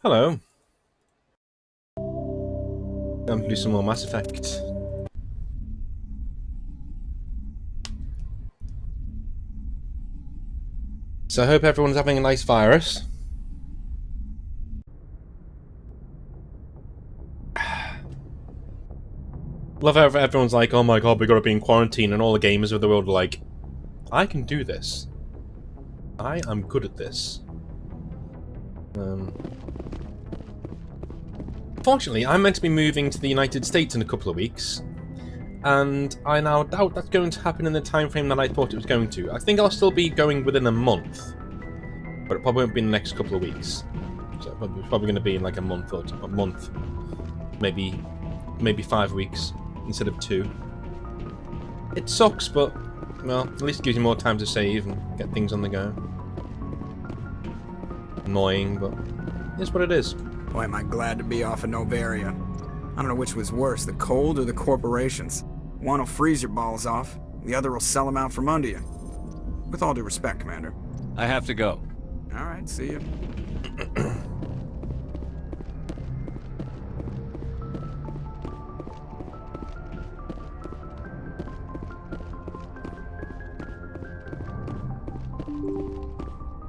Hello. Time to do some more Mass Effect. So I hope everyone's having a nice virus. Love how everyone's like, oh my god, we gotta be in quarantine, and all the gamers of the world are like, I can do this. I am good at this. Fortunately, I'm meant to be moving to the United States in a couple of weeks, and I now doubt that's going to happen in the time frame that I thought it was going to. I think I'll still be going within a month, but it probably won't be in the next couple of weeks. So it's probably going to be in like a month or a month, maybe 5 weeks instead of 2. It sucks, but well, at least it gives you more time to save and get things on the go. Annoying, but it's what it is. Boy, am I glad to be off of Novaria. I don't know which was worse, the cold or the corporations. One will freeze your balls off, the other will sell them out from under you. With all due respect, Commander. I have to go. All right, see you.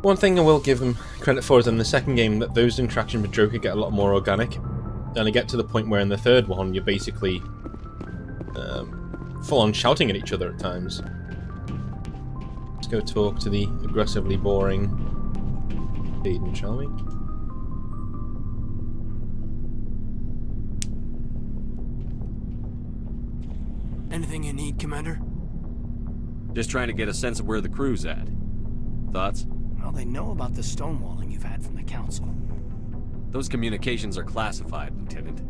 One thing I will give them credit for is in the second game that those interactions with Joker get a lot more organic. And I get to the point where in the third one you're basically full on shouting at each other at times. Let's go talk to the aggressively boring Aiden, shall we? Anything you need, Commander? Just trying to get a sense of where the crew's at. Thoughts? Well, they know about the stonewalling you've had from the Council. Those communications are classified, Lieutenant.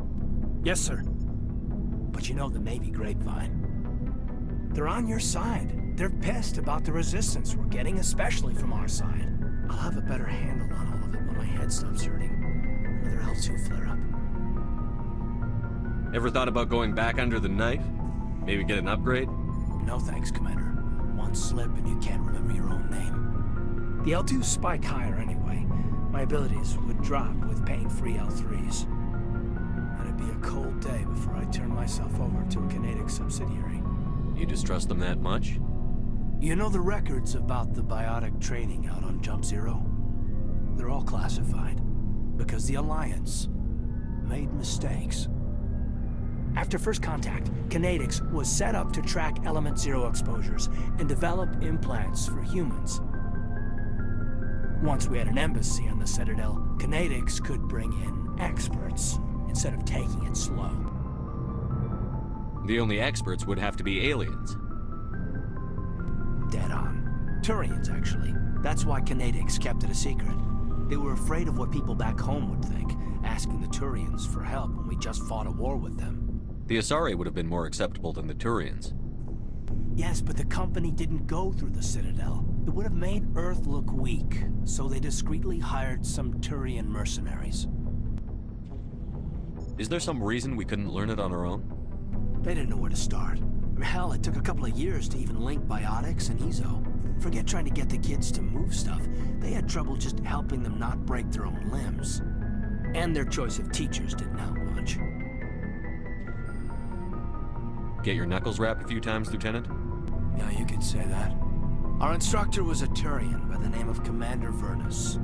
Yes, sir. But you know the Navy grapevine. They're on your side. They're pissed about the resistance we're getting, especially from our side. I'll have a better handle on all of it when my head stops hurting. Another L2 flare-up. Ever thought about going back under the knife? Maybe get an upgrade? No thanks, Commander. One slip and you can't remember your own name. The L2s spike higher anyway. My abilities would drop with pain-free L3s. And it'd be a cold day before I turn myself over to a Canadic subsidiary. You distrust them that much? You know the records about the biotic training out on Jump Zero? They're all classified. Because the Alliance made mistakes. After first contact, Canadics was set up to track Element Zero exposures and develop implants for humans. Once we had an embassy on the Citadel, Canadics could bring in experts instead of taking it slow. The only experts would have to be aliens. Dead on. Turians, actually. That's why Canadics kept it a secret. They were afraid of what people back home would think, asking the Turians for help when we just fought a war with them. The Asari would have been more acceptable than the Turians. Yes, but the company didn't go through the Citadel. It would have made Earth look weak, so they discreetly hired some Turian mercenaries. Is there some reason we couldn't learn it on our own? They didn't know where to start. Hell, it took a couple of years to even link biotics and Ezo. Forget trying to get the kids to move stuff. They had trouble just helping them not break their own limbs. And their choice of teachers didn't help much. Get your knuckles rapped a few times, Lieutenant? Yeah, you could say that. Our instructor was a Turian by the name of Commander Vernus.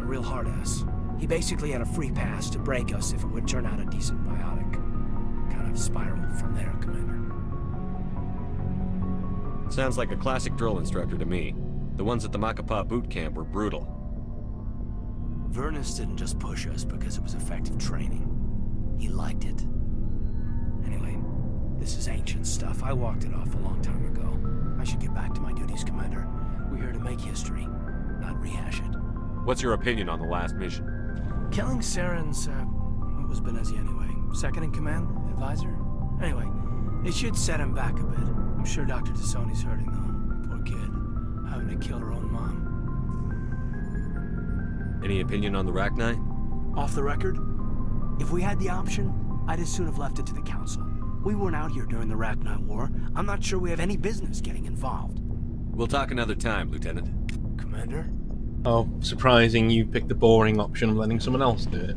A real hard-ass. He basically had a free pass to break us if it would turn out a decent biotic. Kind of spiraled from there, Commander. Sounds like a classic drill instructor to me. The ones at the Macapa boot camp were brutal. Vernus didn't just push us because it was effective training. He liked it. Anyway, this is ancient stuff. I walked it off a long time ago. I should get back to my duties, Commander. We're here to make history, not rehash it. What's your opinion on the last mission? Killing Saren's, what was Benezi anyway? Second in command? Advisor? Anyway, it should set him back a bit. I'm sure Dr. Tassoni's hurting, though. Poor kid. Having to kill her own mom. Any opinion on the Rachni? Off the record? If we had the option, I'd as soon have left it to the Council. We weren't out here during the Rachni War. I'm not sure we have any business getting involved. We'll talk another time, Lieutenant. Commander? Oh, surprising you picked the boring option of letting someone else do it.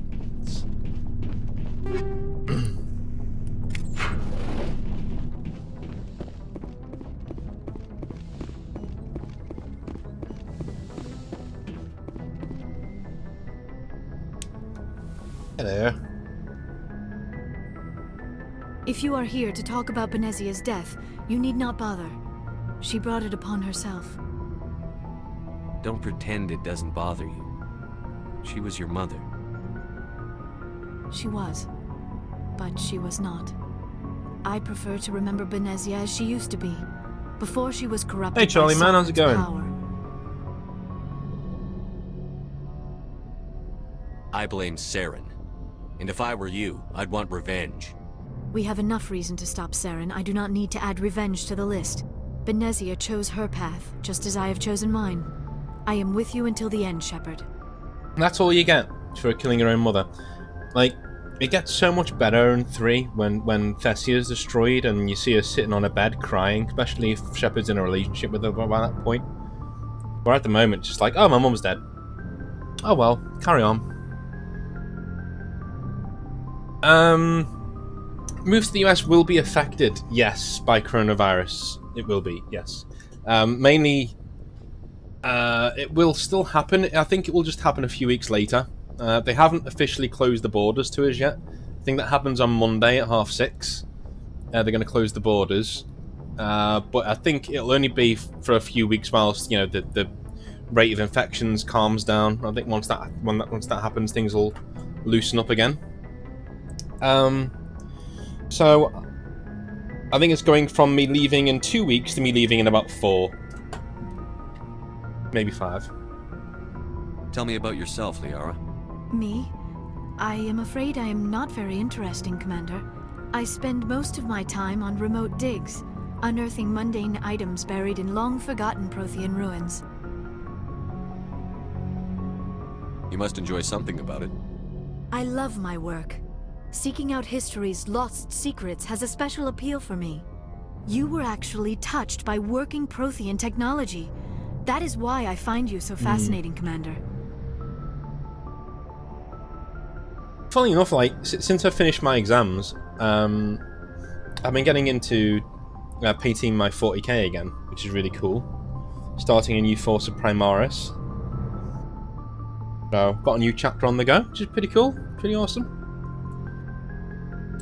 Hello. If you are here to talk about Benezia's death, you need not bother. She brought it upon herself. Don't pretend it doesn't bother you. She was your mother. She was. But she was not. I prefer to remember Benezia as she used to be, before she was corrupted Hey Charlie, by man, how's it Sovereign's going? power. I blame Saren. And if I were you, I'd want revenge. We have enough reason to stop Saren. I do not need to add revenge to the list. Benezia chose her path, just as I have chosen mine. I am with you until the end, Shepard. That's all you get for killing your own mother. Like, it gets so much better in 3 when Thessia is destroyed and you see her sitting on a bed crying, especially if Shepard's in a relationship with her by that point. Where at the moment, it's just like, oh, my mum's dead. Oh well, carry on. Moves to the US will be affected, yes, by coronavirus. It will be, yes. Mainly, it will still happen. I think it will just happen a few weeks later. They haven't officially closed the borders to us yet. I think that happens on Monday at 6:30. They're going to close the borders. But I think it'll only be for a few weeks whilst, you know, the rate of infections calms down. I think once that happens, things will loosen up again. So I think it's going from me leaving in 2 weeks to me leaving in about 4. Maybe 5. Tell me about yourself, Liara. Me? I am afraid I am not very interesting, Commander. I spend most of my time on remote digs, unearthing mundane items buried in long-forgotten Prothean ruins. You must enjoy something about it. I love my work. Seeking out history's lost secrets has a special appeal for me. You were actually touched by working Prothean technology. That is why I find you so fascinating, Commander. Funny enough, like, since I finished my exams, I've been getting into painting my 40k again, which is really cool. Starting a new Force of Primaris. So, got a new chapter on the go, which is pretty cool, pretty awesome.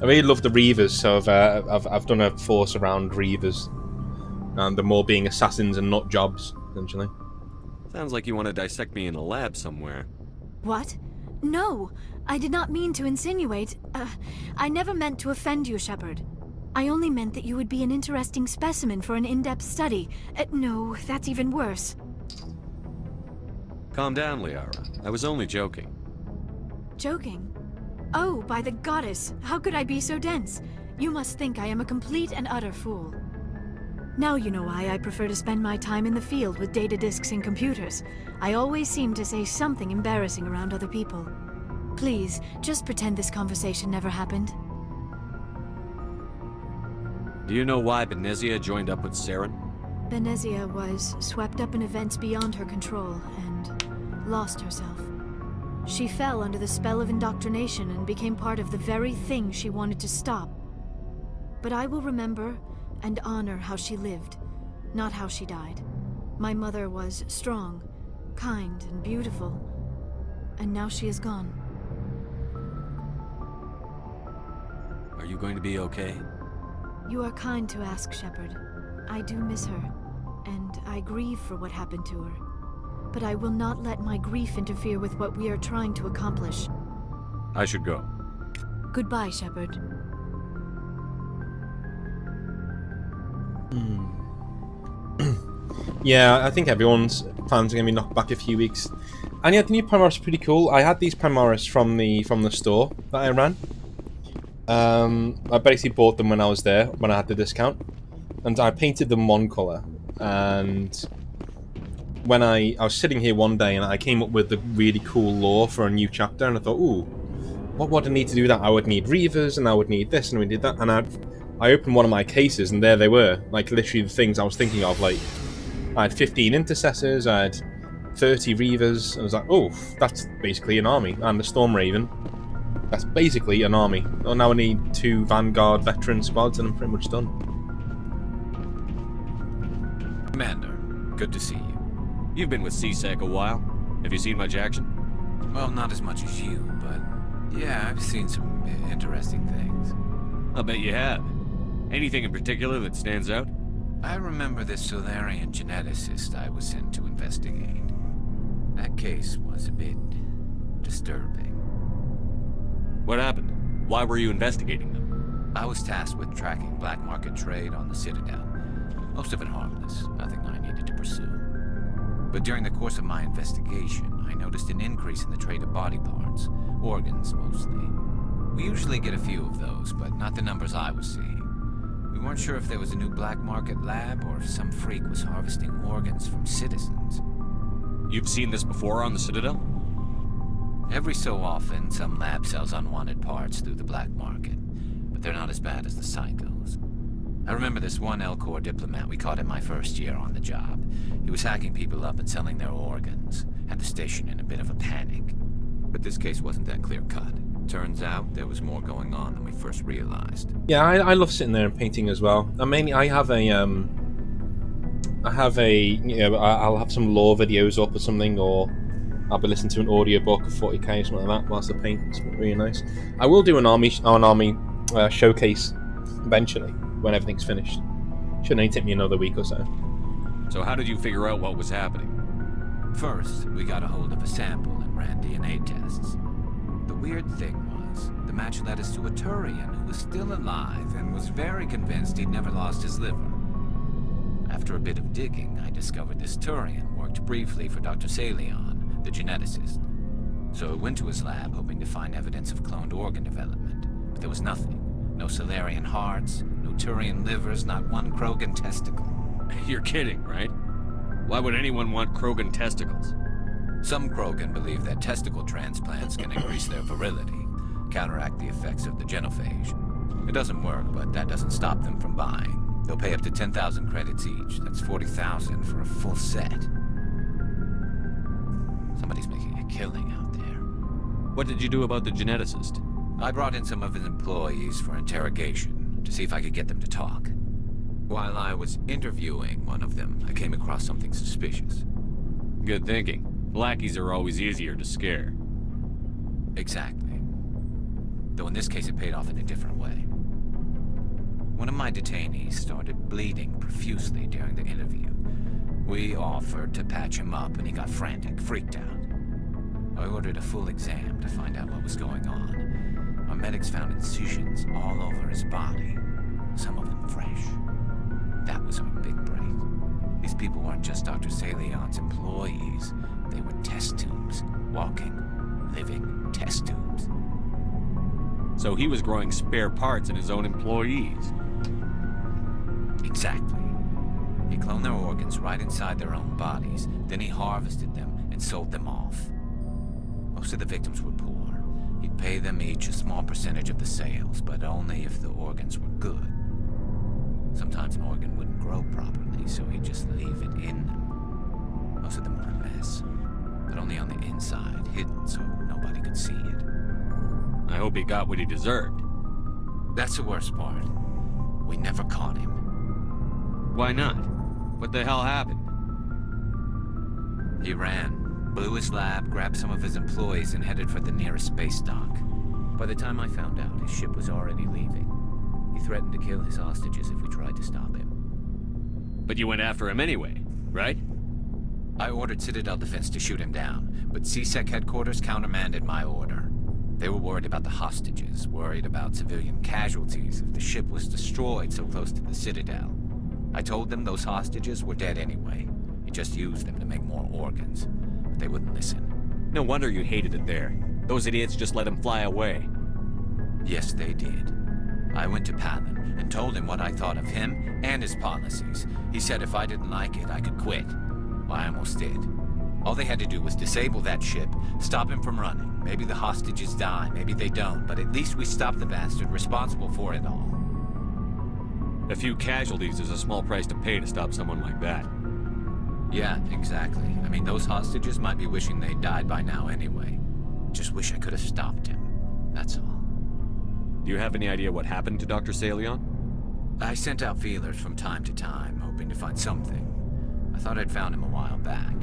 I really love the Reavers, so I've done a force around Reavers. And they're more being assassins and not jobs, essentially. Sounds like you want to dissect me in a lab somewhere. What? No! I did not mean to insinuate. I never meant to offend you, Shepard. I only meant that you would be an interesting specimen for an in-depth study. No, that's even worse. Calm down, Liara. I was only joking. Joking? Oh, by the goddess, how could I be so dense? You must think I am a complete and utter fool. Now you know why I prefer to spend my time in the field with data disks and computers. I always seem to say something embarrassing around other people. Please, just pretend this conversation never happened. Do you know why Benezia joined up with Saren? Benezia was swept up in events beyond her control and lost herself. She fell under the spell of indoctrination and became part of the very thing she wanted to stop. But I will remember and honor how she lived, not how she died. My mother was strong, kind, and beautiful, and now she is gone. Are you going to be okay? You are kind to ask, Shepard. I do miss her, and I grieve for what happened to her. But I will not let my grief interfere with what we are trying to accomplish. I should go. Goodbye, Shepard. Yeah, I think everyone's plans are going to be knocked back a few weeks. And yeah, the new Primaris are pretty cool. I had these Primaris from the store that I ran. I basically bought them when I was there, when I had the discount. And I painted them one colour. And when I was sitting here one day and I came up with the really cool lore for a new chapter, and I thought, ooh, what would I need to do that? I would need Reavers, and I would need this, and we did that. And I opened one of my cases, and there they were. Like, literally the things I was thinking of. Like, I had 15 intercessors, I had 30 Reavers, and I was like, oh, that's basically an army. And the Storm Raven, that's basically an army. Oh, now I need 2 Vanguard veteran squads, and I'm pretty much done. Commander, good to see you. You've been with CSEC a while. Have you seen much action? Well, not as much as you, but yeah, I've seen some interesting things. I'll bet you have. Anything in particular that stands out? I remember this Solarian geneticist I was sent to investigate. That case was a bit disturbing. What happened? Why were you investigating them? I was tasked with tracking black market trade on the Citadel. Most of it harmless, nothing I needed to pursue. But during the course of my investigation, I noticed an increase in the trade of body parts, organs mostly. We usually get a few of those, but not the numbers I was seeing. We weren't sure if there was a new black market lab or if some freak was harvesting organs from citizens. You've seen this before on the Citadel? Every so often, some lab sells unwanted parts through the black market, but they're not as bad as the psychos. I remember this one L-Corps diplomat we caught in my first year on the job. He was hacking people up and selling their organs, had the station in a bit of a panic. But this case wasn't that clear-cut. Turns out there was more going on than we first realized. Yeah, I love sitting there and painting as well. I have a I'll have some lore videos up or something, or I'll be listening to an audiobook of 40k or something like that whilst I paint. It's really nice. I will do an army showcase eventually when everything's finished. Should only take me another week or so. So how did you figure out what was happening? First, we got a hold of a sample and ran DNA tests. The weird thing was, the match led us to a Turian who was still alive and was very convinced he'd never lost his liver. After a bit of digging, I discovered this Turian worked briefly for Dr. Salion, the geneticist. So I went to his lab hoping to find evidence of cloned organ development, but there was nothing. No Solarian hearts, no Turian livers, not one Krogan testicle. You're kidding, right? Why would anyone want Krogan testicles? Some Krogan believe that testicle transplants can increase their virility, counteract the effects of the genophage. It doesn't work, but that doesn't stop them from buying. They'll pay up to 10,000 credits each. That's 40,000 for a full set. Somebody's making a killing out there. What did you do about the geneticist? I brought in some of his employees for interrogation, to see if I could get them to talk. While I was interviewing one of them, I came across something suspicious. Good thinking. Lackeys are always easier to scare. Exactly. Though in this case it paid off in a different way. One of my detainees started bleeding profusely during the interview. We offered to patch him up and he got frantic, freaked out. I ordered a full exam to find out what was going on. Our medics found incisions all over his body, some of them fresh. That was our big break. These people weren't just Dr. Salion's employees. They were test tubes. Walking, living test tubes. So he was growing spare parts in his own employees. Exactly. He cloned their organs right inside their own bodies. Then he harvested them and sold them off. Most of the victims were poor. He'd pay them each a small percentage of the sales, but only if the organs were good. Sometimes an organ wouldn't grow properly, so he'd just leave it in them. Most of them were a mess, but only on the inside, hidden so nobody could see it. I hope he got what he deserved. That's the worst part. We never caught him. Why not? What the hell happened? He ran, blew his lab, grabbed some of his employees, and headed for the nearest space dock. By the time I found out, his ship was already leaving. He threatened to kill his hostages if we tried to stop him. But you went after him anyway, right? I ordered Citadel Defense to shoot him down, but CSEC headquarters countermanded my order. They were worried about the hostages, worried about civilian casualties if the ship was destroyed so close to the Citadel. I told them those hostages were dead anyway. He just used them to make more organs, but they wouldn't listen. No wonder you hated it there. Those idiots just let him fly away. Yes, they did. I went to Palin and told him what I thought of him and his policies. He said if I didn't like it, I could quit. Well, I almost did. All they had to do was disable that ship, stop him from running. Maybe the hostages die, maybe they don't, but at least we stopped the bastard responsible for it all. A few casualties is a small price to pay to stop someone like that. Yeah, exactly. I mean, those hostages might be wishing they died by now anyway. Just wish I could have stopped him. That's all. Do you have any idea what happened to Dr. Salion? I sent out feelers from time to time, hoping to find something. I thought I'd found him a while back.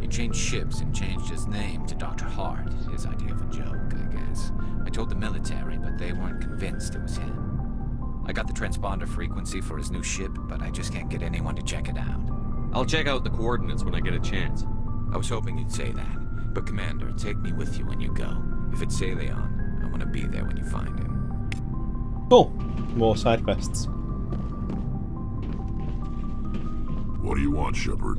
He changed ships and changed his name to Dr. Hart, his idea of a joke, I guess. I told the military, but they weren't convinced it was him. I got the transponder frequency for his new ship, but I just can't get anyone to check it out. I'll check out the coordinates when I get a chance. I was hoping you'd say that. But Commander, take me with you when you go. If it's Salion, I want to be there when you find him. Cool. More side quests. What do you want, Shepard?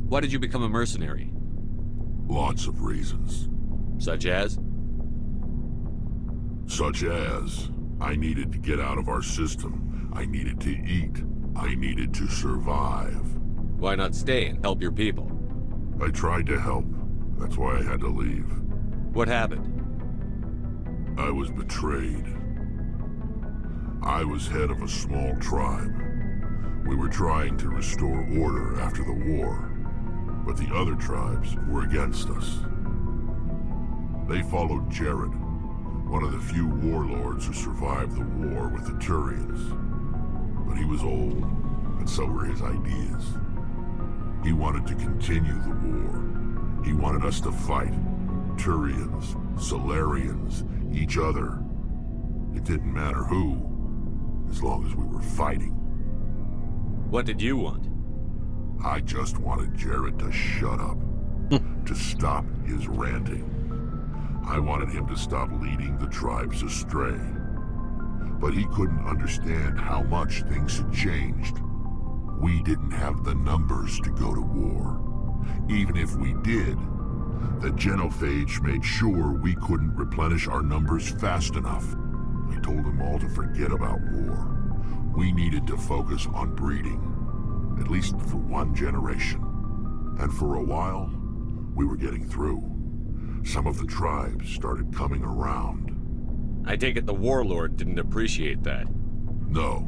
Why did you become a mercenary? Lots of reasons. Such as? Such as, I needed to get out of our system. I needed to eat. I needed to survive. Why not stay and help your people? I tried to help. That's why I had to leave. What happened? I was betrayed. I was head of a small tribe. We were trying to restore order after the war, but the other tribes were against us. They followed Jared, one of the few warlords who survived the war with the Turians. But he was old, and so were his ideas. He wanted to continue the war. He wanted us to fight. Turians, Solarians, each other. It didn't matter who, as long as we were fighting. What did you want? I just wanted Jared to shut up, to stop his ranting. I wanted him to stop leading the tribes astray. But he couldn't understand how much things had changed. We didn't have the numbers to go to war. Even if we did, the genophage made sure we couldn't replenish our numbers fast enough. I told them all to forget about war. We needed to focus on breeding, at least for one generation. And for a while, we were getting through. Some of the tribes started coming around. I take it the warlord didn't appreciate that. No,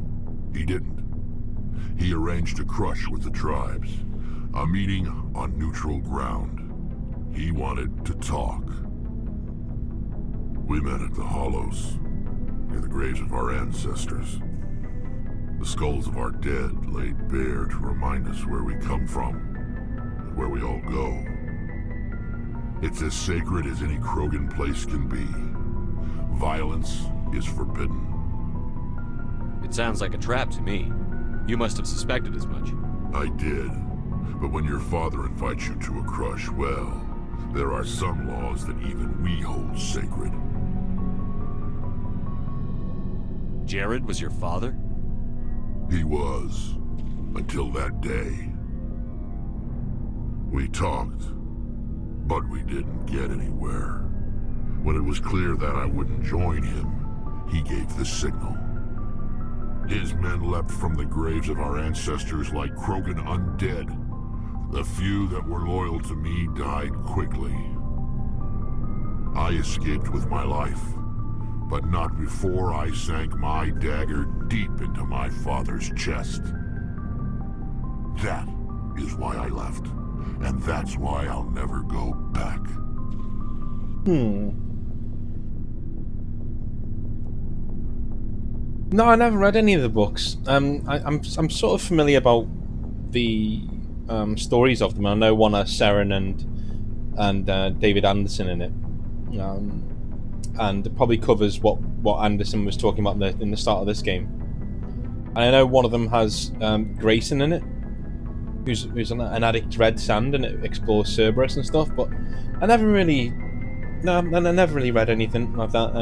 he didn't. He arranged a crush with the tribes, a meeting on neutral ground. He wanted to talk. We met at the Hollows, near the graves of our ancestors. The skulls of our dead laid bare to remind us where we come from, and where we all go. It's as sacred as any Krogan place can be. Violence is forbidden. It sounds like a trap to me. You must have suspected as much. I did. But when your father invites you to a crush, well, there are some laws that even we hold sacred. Jared was your father? He was, until that day. We talked, but we didn't get anywhere. When it was clear that I wouldn't join him, he gave the signal. His men leapt from the graves of our ancestors like Krogan undead. The few that were loyal to me died quickly. I escaped with my life, but not before I sank my dagger deep into my father's chest. That is why I left, and that's why I'll never go back. No, I never read any of the books. I'm sort of familiar about the stories of them. I know one has Saren and David Anderson in it, and it probably covers what Anderson was talking about in the start of this game. And I know one of them has Grayson in it, who's an addict to red sand, and it explores Cerberus and stuff. But I never really read anything like that.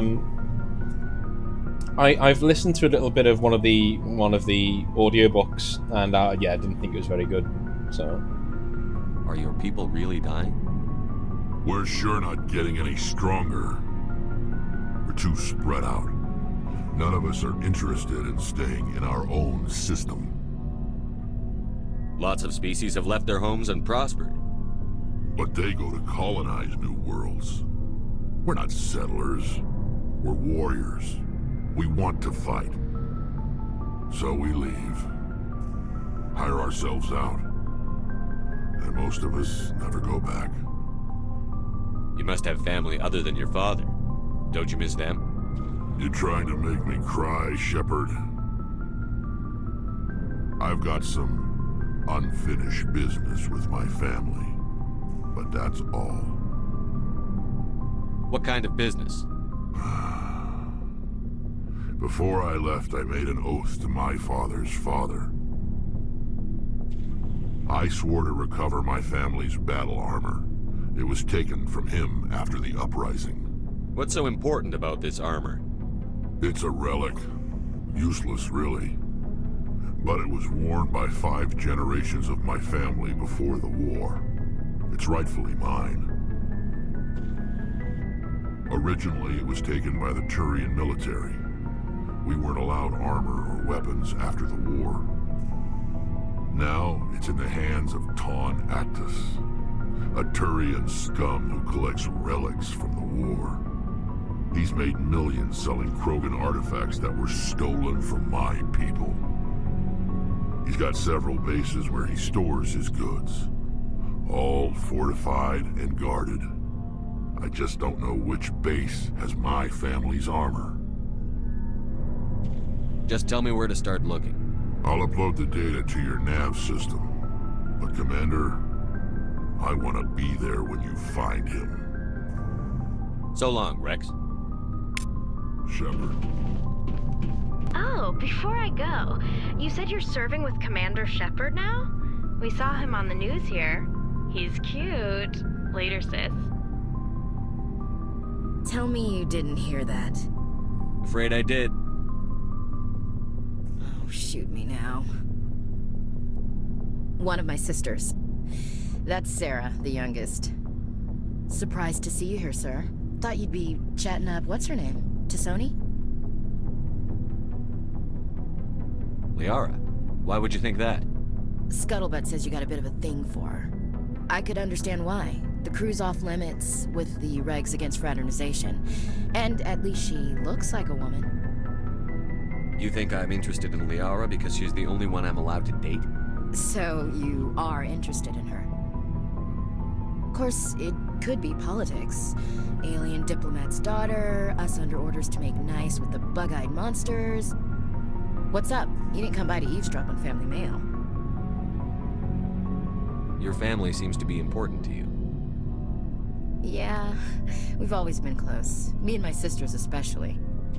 I've listened to a little bit of one of the audiobooks, and yeah, I didn't think it was very good. So, are your people really dying? We're sure not getting any stronger. We're too spread out. None of us are interested in staying in our own system. Lots of species have left their homes and prospered. But they go to colonize new worlds. We're not settlers. We're warriors. We want to fight. So we leave. Hire ourselves out. and most of us never go back. You must have family other than your father. Don't you miss them? You're trying to make me cry, Shepard. I've got some unfinished business with my family, but that's all. What kind of business? Before I left, I made an oath to my father's father. I swore to recover my family's battle armor. It was taken from him after the uprising. What's so important about this armor? It's a relic. Useless, really. But it was worn by 5 generations of my family before the war. It's rightfully mine. Originally, it was taken by the Turian military. We weren't allowed armor or weapons after the war. Now, it's in the hands of Taun Actus, a Turian scum who collects relics from the war. He's made millions selling Krogan artifacts that were stolen from my people. He's got several bases where he stores his goods, all fortified and guarded. I just don't know which base has my family's armor. Just tell me where to start looking. I'll upload the data to your nav system. But Commander, I want to be there when you find him. So long, Rex. Shepard. Oh, before I go, you said you're serving with Commander Shepard now? We saw him on the news here. He's cute. Later, sis. Tell me you didn't hear that. Afraid I did. Oh, shoot me now. One of my sisters. That's Sarah, the youngest. Surprised to see you here, sir. Thought you'd be chatting up, what's her name? T'Soni? Liara, why would you think that? Scuttlebutt says you got a bit of a thing for her. I could understand why. The crew's off limits with the regs against fraternization. And at least she looks like a woman. You think I'm interested in Liara because she's the only one I'm allowed to date? So you are interested in her. Of course, it could be politics. Alien diplomat's daughter, us under orders to make nice with the bug-eyed monsters. What's up? You didn't come by to eavesdrop on family mail. Your family seems to be important to you. Yeah, we've always been close. Me and my sisters especially.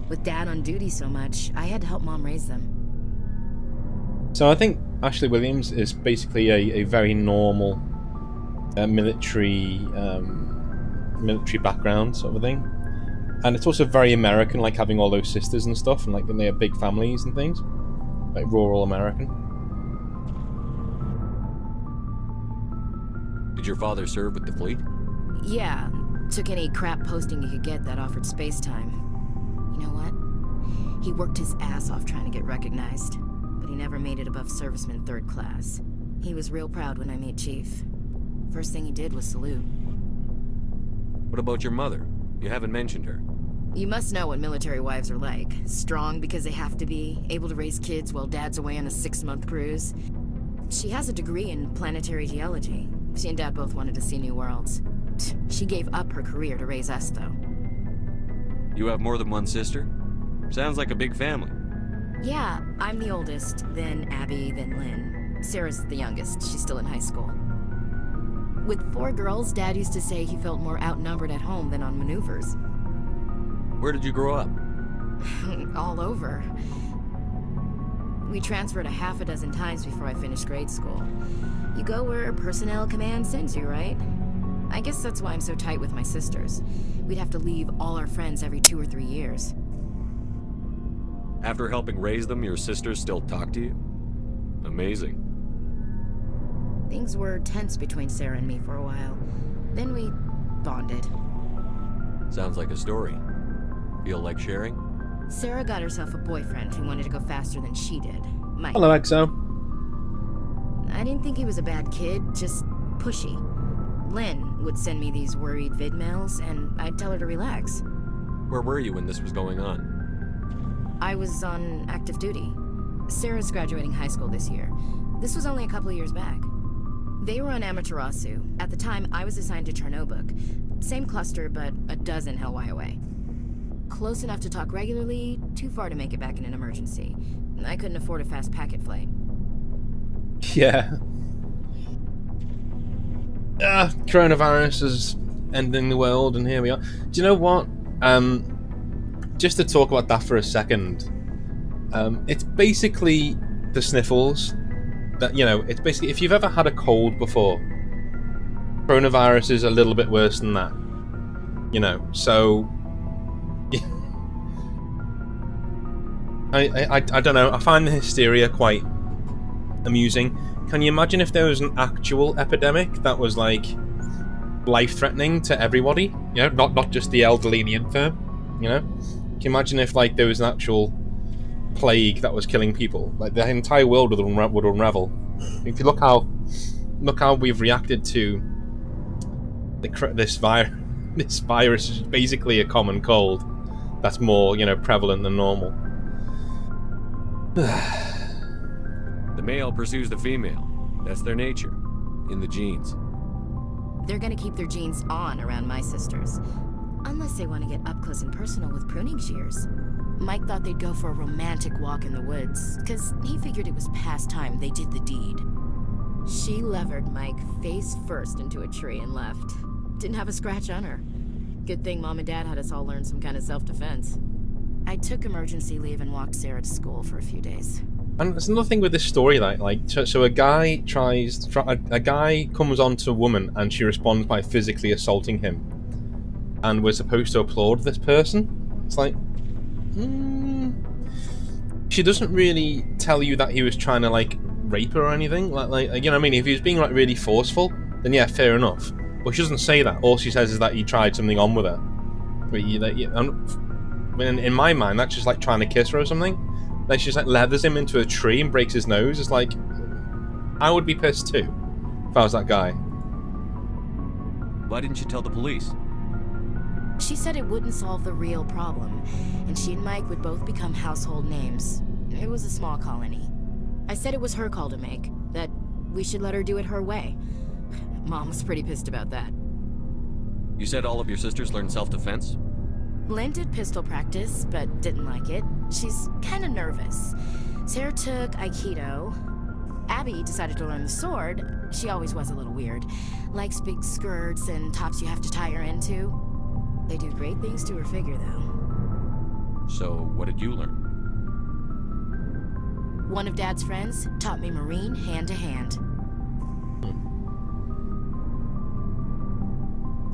With Dad on duty so much, I had to help Mom raise them. So I think Ashley Williams is basically a very normal military background sort of thing. And it's also very American, like having all those sisters and stuff, and like when they have big families and things. Like rural American. Did your father serve with the fleet? Yeah, took any crap posting you could get that offered space time. You know what? He worked his ass off trying to get recognized, but he never made it above serviceman 3rd class. He was real proud when I met Chief. First thing he did was salute. What about your mother? You haven't mentioned her. You must know what military wives are like. Strong because they have to be, able to raise kids while Dad's away on a 6-month cruise. She has a degree in planetary geology. She and Dad both wanted to see new worlds. She gave up her career to raise us, though. You have more than one sister? Sounds like a big family. Yeah, I'm the oldest, then Abby, then Lynn. Sarah's the youngest. She's still in high school. With 4 girls, Dad used to say he felt more outnumbered at home than on maneuvers. Where did you grow up? All over. We transferred a half a dozen times before I finished grade school. You go where personnel command sends you, right? I guess that's why I'm so tight with my sisters. We'd have to leave all our friends every 2 or 3 years. After helping raise them, your sisters still talk to you? Amazing. Things were tense between Sarah and me for a while. Then we bonded. Sounds like a story. Feel like sharing? Sarah got herself a boyfriend who wanted to go faster than she did. Mike. Hello, EXO. I didn't think he was a bad kid, just pushy. Lynn would send me these worried vidmails, and I'd tell her to relax. Where were you when this was going on? I was on active duty. Sarah's graduating high school this year. This was only a couple of years back. They were on Amaterasu. At the time, I was assigned to Chernobog. Same cluster, but a dozen Hellwire away. Close enough to talk regularly, too far to make it back in an emergency. I couldn't afford a fast packet flight. Yeah. Coronavirus is ending the world, and here we are. Do you know what? Just to talk about that for a second, it's basically the sniffles. That, you know, it's basically, if you've ever had a cold before, coronavirus is a little bit worse than that. You know, so I don't know. I find the hysteria quite amusing. Can you imagine if there was an actual epidemic that was like life-threatening to everybody? You know, not just the elderly and the infirm. You know, can you imagine if like there was an actual plague that was killing people? Like the entire world would unravel. If you look how we've reacted to this virus is basically a common cold that's more, you know, prevalent than normal. The male pursues the female. That's their nature. In the genes. They're gonna keep their genes on around my sisters. Unless they want to get up close and personal with pruning shears. Mike thought they'd go for a romantic walk in the woods, because he figured it was past time they did the deed. She levered Mike face first into a tree and left. Didn't have a scratch on her. Good thing Mom and Dad had us all learn some kind of self-defense. I took emergency leave and walked Sarah to school for a few days. And there's nothing with this story so a guy a guy comes on to a woman and she responds by physically assaulting him, and we're supposed to applaud this person. It's like, she doesn't really tell you that he was trying to like rape her or anything. Like you know what I mean? If he was being like really forceful, then yeah, fair enough. But she doesn't say that. All she says is that he tried something on with her. In my mind, that's just like trying to kiss her or something. Then she just like leathers him into a tree and breaks his nose. It's like, I would be pissed too if I was that guy. Why didn't you tell the police? She said it wouldn't solve the real problem, and she and Mike would both become household names. It was a small colony. I said it was her call to make, that we should let her do it her way. Mom was pretty pissed about that. You said all of your sisters learned self-defense? Lynn did pistol practice, but didn't like it. She's kind of nervous. Sarah took Aikido. Abby decided to learn the sword. She always was a little weird. Likes big skirts and tops you have to tie her into. They do great things to her figure, though. So, what did you learn? One of Dad's friends taught me Marine hand-to-hand.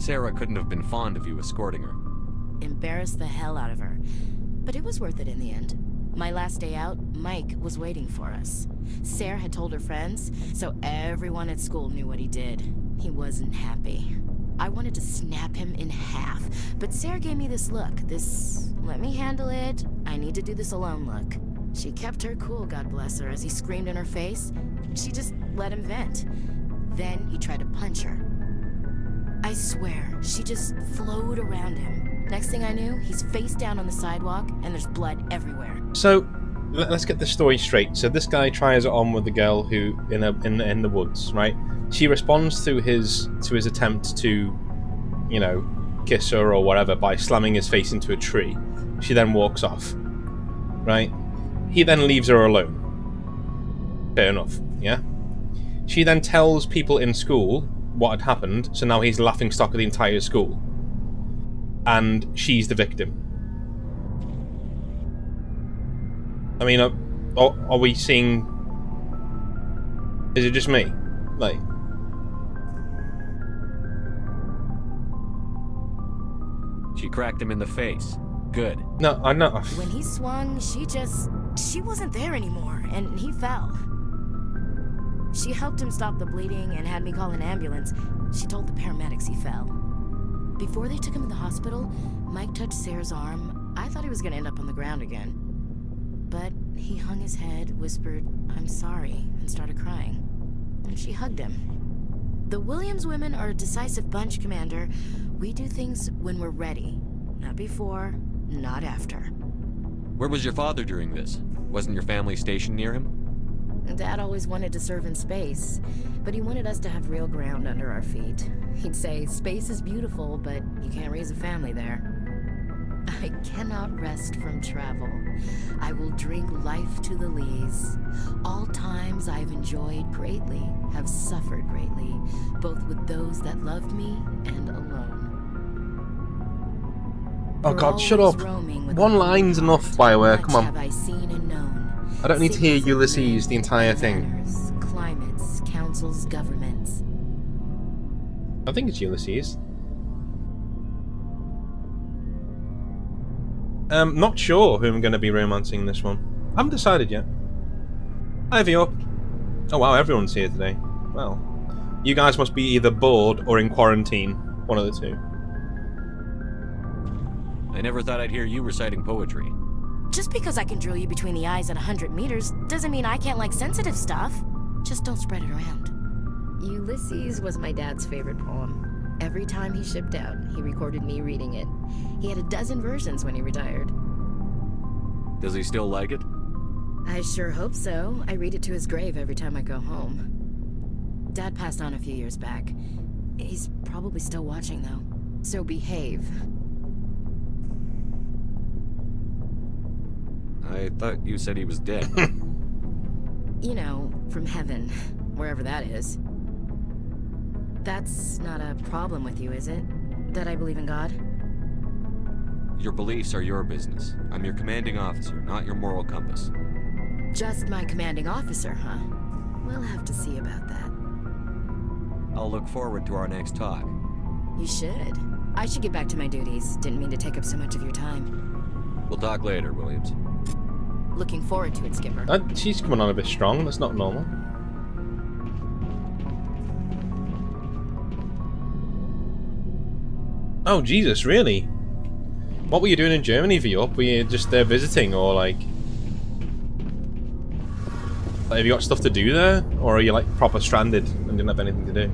Sarah couldn't have been fond of you escorting her. Embarrassed the hell out of her. But it was worth it in the end. My last day out, Mike was waiting for us. Sarah had told her friends, so everyone at school knew what he did. He wasn't happy. I wanted to snap him in half, but Sarah gave me this look, this let me handle it, I need to do this alone look. She kept her cool, God bless her, as he screamed in her face. She just let him vent. Then he tried to punch her. I swear, she just flowed around him. Next thing I knew, he's face down on the sidewalk, and there's blood everywhere. So, let's get the story straight. So this guy tries it on with the girl who in the woods, right? She responds to his attempt to, you know, kiss her or whatever by slamming his face into a tree. She then walks off, right? He then leaves her alone. Fair enough, yeah? She then tells people in school what had happened, so now he's the laughingstock of the entire school. And she's the victim. I mean, are we seeing... Is it just me? Like... She cracked him in the face. Good. No, I know. When he swung, she wasn't there anymore, and he fell. She helped him stop the bleeding and had me call an ambulance. She told the paramedics he fell. Before they took him to the hospital, Mike touched Sarah's arm. I thought he was gonna end up on the ground again. But he hung his head, whispered, "I'm sorry," and started crying. And she hugged him. The Williams women are a decisive bunch, Commander. We do things when we're ready. Not before, not after. Where was your father during this? Wasn't your family stationed near him? Dad always wanted to serve in space, but he wanted us to have real ground under our feet. He'd say, space is beautiful, but you can't raise a family there. I cannot rest from travel. I will drink life to the lees. All times I've enjoyed greatly, have suffered greatly, both with those that loved me and alone. Oh god, shut up. One line's enough, BioWare, come on. Have I seen and known? I don't need to hear Ulysses the entire thing. Manners, climates, councils, governments. I think it's Ulysses. Not sure who I'm going to be romancing this one. I haven't decided yet. Hi, Viop. Oh wow, everyone's here today. Well, you guys must be either bored or in quarantine. One of the two. I never thought I'd hear you reciting poetry. Just because I can drill you between the eyes at 100 meters doesn't mean I can't like sensitive stuff. Just don't spread it around. Ulysses was my dad's favorite poem. Every time he shipped out, he recorded me reading it. He had a dozen versions when he retired. Does he still like it? I sure hope so. I read it to his grave every time I go home. Dad passed on a few years back. He's probably still watching, though. So behave. I thought you said he was dead. You know, from heaven, wherever that is. That's not a problem with you, is it? That I believe in God? Your beliefs are your business. I'm your commanding officer, not your moral compass. Just my commanding officer, huh? We'll have to see about that. I'll look forward to our next talk. You should. I should get back to my duties. Didn't mean to take up so much of your time. We'll talk later, Williams. Looking forward to it, Skipper. She's coming on a bit strong. That's not normal. Oh, Jesus, really? What were you doing in Germany, Viop? Were you just there visiting, or like have you got stuff to do there? Or are you like proper stranded and didn't have anything to do?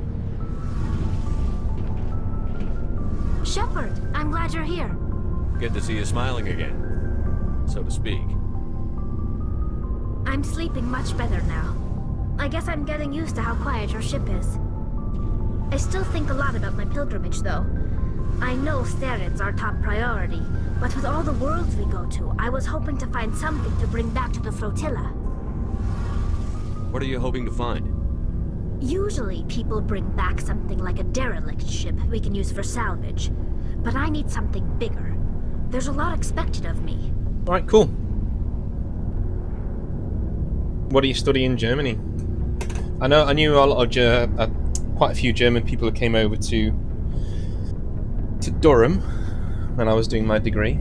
Shepard, I'm glad you're here. Good to see you smiling again, so to speak. I'm sleeping much better now. I guess I'm getting used to how quiet your ship is. I still think a lot about my pilgrimage, though. I know Theron's our top priority, but with all the worlds we go to, I was hoping to find something to bring back to the flotilla. What are you hoping to find? Usually, people bring back something like a derelict ship we can use for salvage. But I need something bigger. There's a lot expected of me. Alright, cool. What do you study in Germany? I knew a lot of quite a few German people who came over to Durham when I was doing my degree.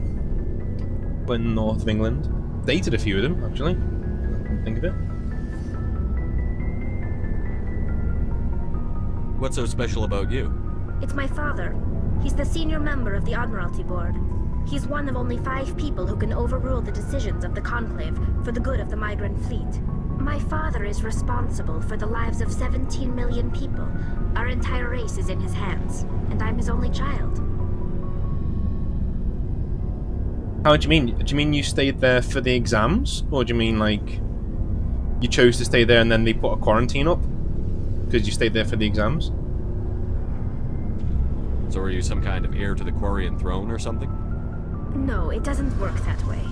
Went in the north of England. Dated a few of them, actually. I can think of it. What's so special about you? It's my father. He's the senior member of the Admiralty Board. He's one of only 5 people who can overrule the decisions of the Conclave for the good of the migrant fleet. My father is responsible for the lives of 17 million people. Our entire race is in his hands, and I'm his only child. How do you mean? Do you mean you stayed there for the exams? Or do you mean, like, you chose to stay there and then they put a quarantine up? Because you stayed there for the exams? So are you some kind of heir to the Quarian throne or something? No, it doesn't work that way.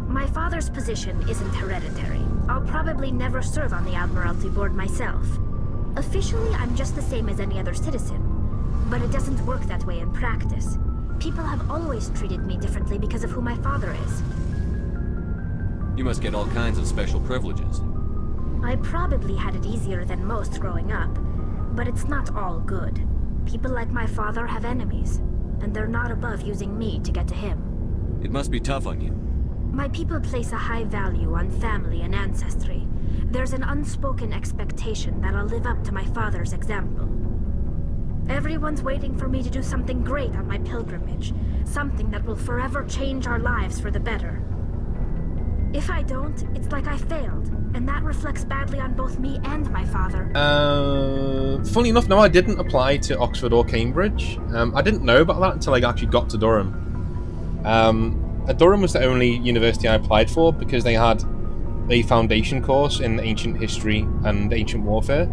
My father's position isn't hereditary. I'll probably never serve on the Admiralty Board myself. Officially, I'm just the same as any other citizen. But it doesn't work that way in practice. People have always treated me differently because of who my father is. You must get all kinds of special privileges. I probably had it easier than most growing up, but it's not all good. People like my father have enemies, and they're not above using me to get to him. It must be tough on you. My people place a high value on family and ancestry. There's an unspoken expectation that I'll live up to my father's example. Everyone's waiting for me to do something great on my pilgrimage, something that will forever change our lives for the better. If I don't, it's like I failed, and that reflects badly on both me and my father. Funny enough, no, I didn't apply to Oxford or Cambridge. I didn't know about that until I actually got to Durham. Durham was the only university I applied for because they had a foundation course in ancient history and ancient warfare.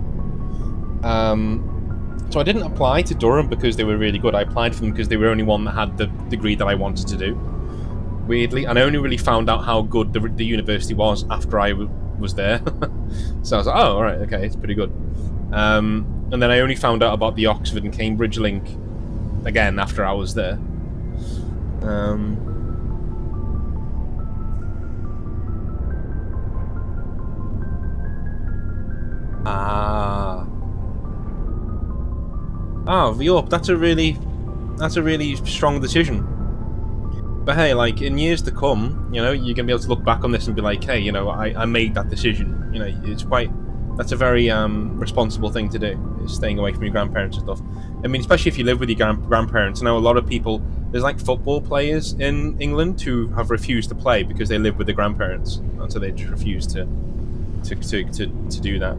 So I didn't apply to Durham because they were really good. I applied for them because they were the only one that had the degree that I wanted to do. Weirdly, and I only really found out how good the university was after I was there. So I was like, oh, all right, okay, it's pretty good. And then I only found out about the Oxford and Cambridge link again after I was there. Yup, that's a really strong decision. But hey, like, in years to come, you know, you're gonna be able to look back on this and be like, hey, you know, I made that decision. You know, that's a very responsible thing to do, is staying away from your grandparents and stuff. I mean, especially if you live with your grandparents. I know a lot of people, there's like football players in England who have refused to play because they live with their grandparents, and so they just refuse to do that,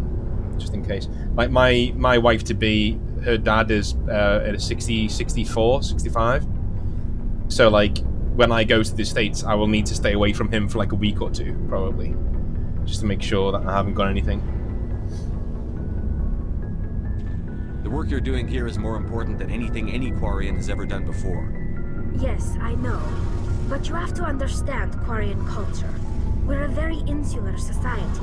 just in case. Like my wife to be, her dad is at 64, 65. So like, when I go to the States, I will need to stay away from him for like a week or two, probably, just to make sure that I haven't got anything. The work you're doing here is more important than anything any Quarian has ever done before. Yes, I know. But you have to understand Quarian culture. We're a very insular society.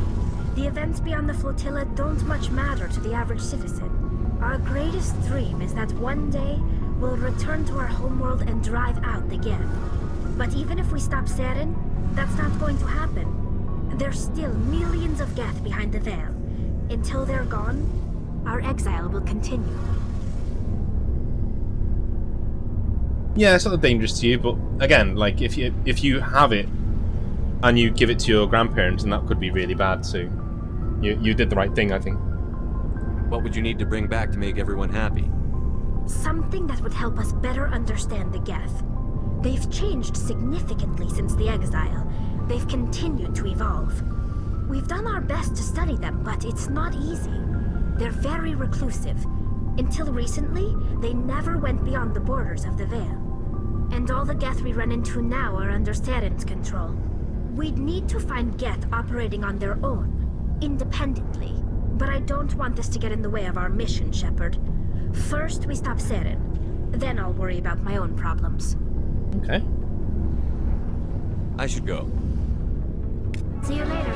The events beyond the flotilla don't much matter to the average citizen. Our greatest dream is that one day we'll return to our homeworld and drive out the Geth. But even if we stop Saren, that's not going to happen. There's still millions of Geth behind the veil. Until they're gone, our exile will continue. Yeah, it's not dangerous to you, but again, like, if you have it and you give it to your grandparents, then that could be really bad. So you did the right thing, I think. What would you need to bring back to make everyone happy? Something that would help us better understand the Geth. They've changed significantly since the exile. They've continued to evolve. We've done our best to study them, but it's not easy. They're very reclusive. Until recently, they never went beyond the borders of the Veil. And all the Geth we run into now are under Saren's control. We'd need to find Geth operating on their own, independently. But I don't want this to get in the way of our mission, Shepard. First, we stop Saren. Then I'll worry about my own problems. Okay. I should go. See you later.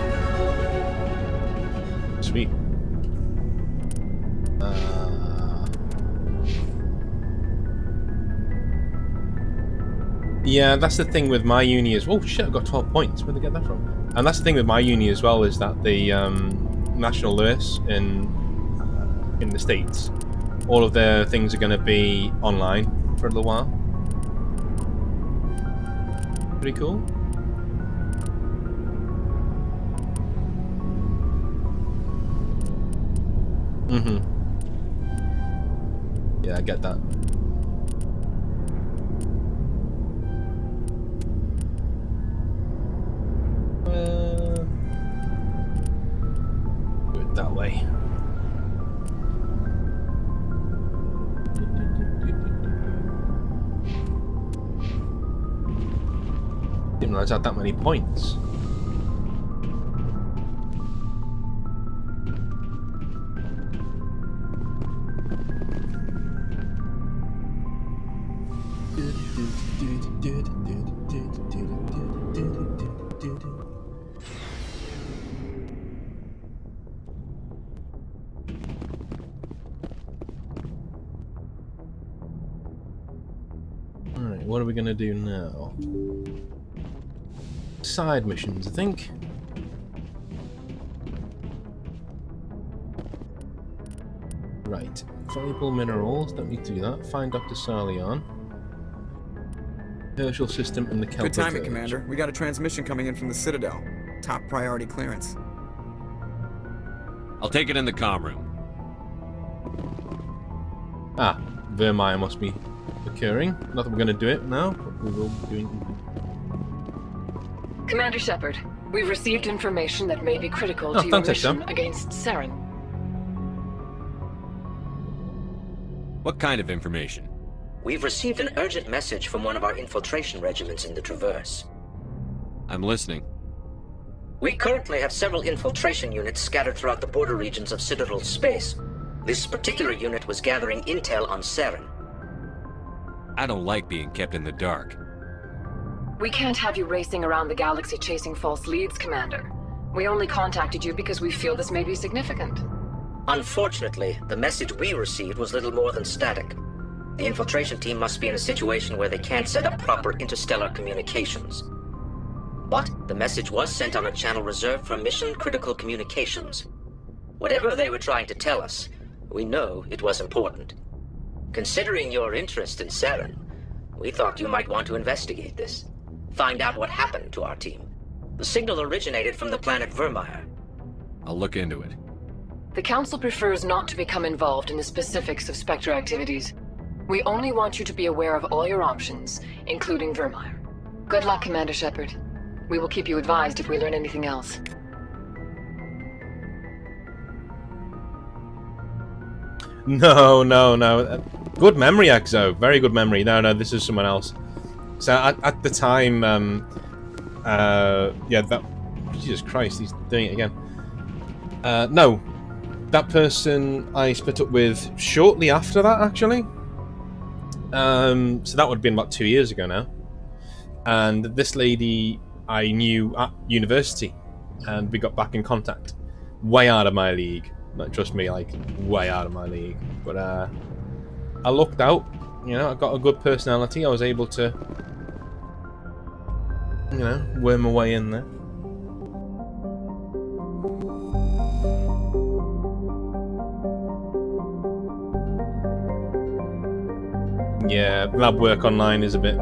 Sweet. Yeah, that's the thing with my uni as well. Oh shit, I got 12 points. Where'd they get that from? And that's the thing with my uni as well, is that the National Lewis in the States, all of their things are going to be online for a little while. Pretty cool. Yeah, I get that. Do it that way. Didn't realize I had that many points. Alright, what are we gonna do now? Side missions, I think. Right. Valuable minerals, don't need to do that. Find Dr. Sarleon. Herschel system and the Kelper Good timing, Village. Commander. We got a transmission coming in from the Citadel. Top priority clearance. I'll take it in the comm room. Ah, Vermeer must be occurring. Not that we're going to do it now, but we will be doing. Commander Shepard, we've received information that may be critical to your mission against Saren. What kind of information? We've received an urgent message from one of our infiltration regiments in the Traverse. I'm listening. We currently have several infiltration units scattered throughout the border regions of Citadel space. This particular unit was gathering intel on Saren. I don't like being kept in the dark. We can't have you racing around the galaxy chasing false leads, Commander. We only contacted you because we feel this may be significant. Unfortunately, the message we received was little more than static. The infiltration team must be in a situation where they can't set up proper interstellar communications. But the message was sent on a channel reserved for mission-critical communications. Whatever they were trying to tell us, we know it was important. Considering your interest in Saren, we thought you might want to investigate this. Find out what happened to our team. The signal originated from the planet Vermeer. I'll look into it. The Council prefers not to become involved in the specifics of Spectre activities. We only want you to be aware of all your options, including Vermeer. Good luck, Commander Shepard. We will keep you advised if we learn anything else. No. Good memory, Exo. Very good memory. No, this is someone else. So at the time, yeah, that... Jesus Christ, he's doing it again. No. That person I split up with shortly after that, actually. So that would have been about 2 years ago now. And this lady I knew at university, and we got back in contact. Way out of my league. Like, trust me, like, way out of my league. But I looked out, you know, I got a good personality. I was able to, you know, worm my way in there. Yeah, lab work online is a bit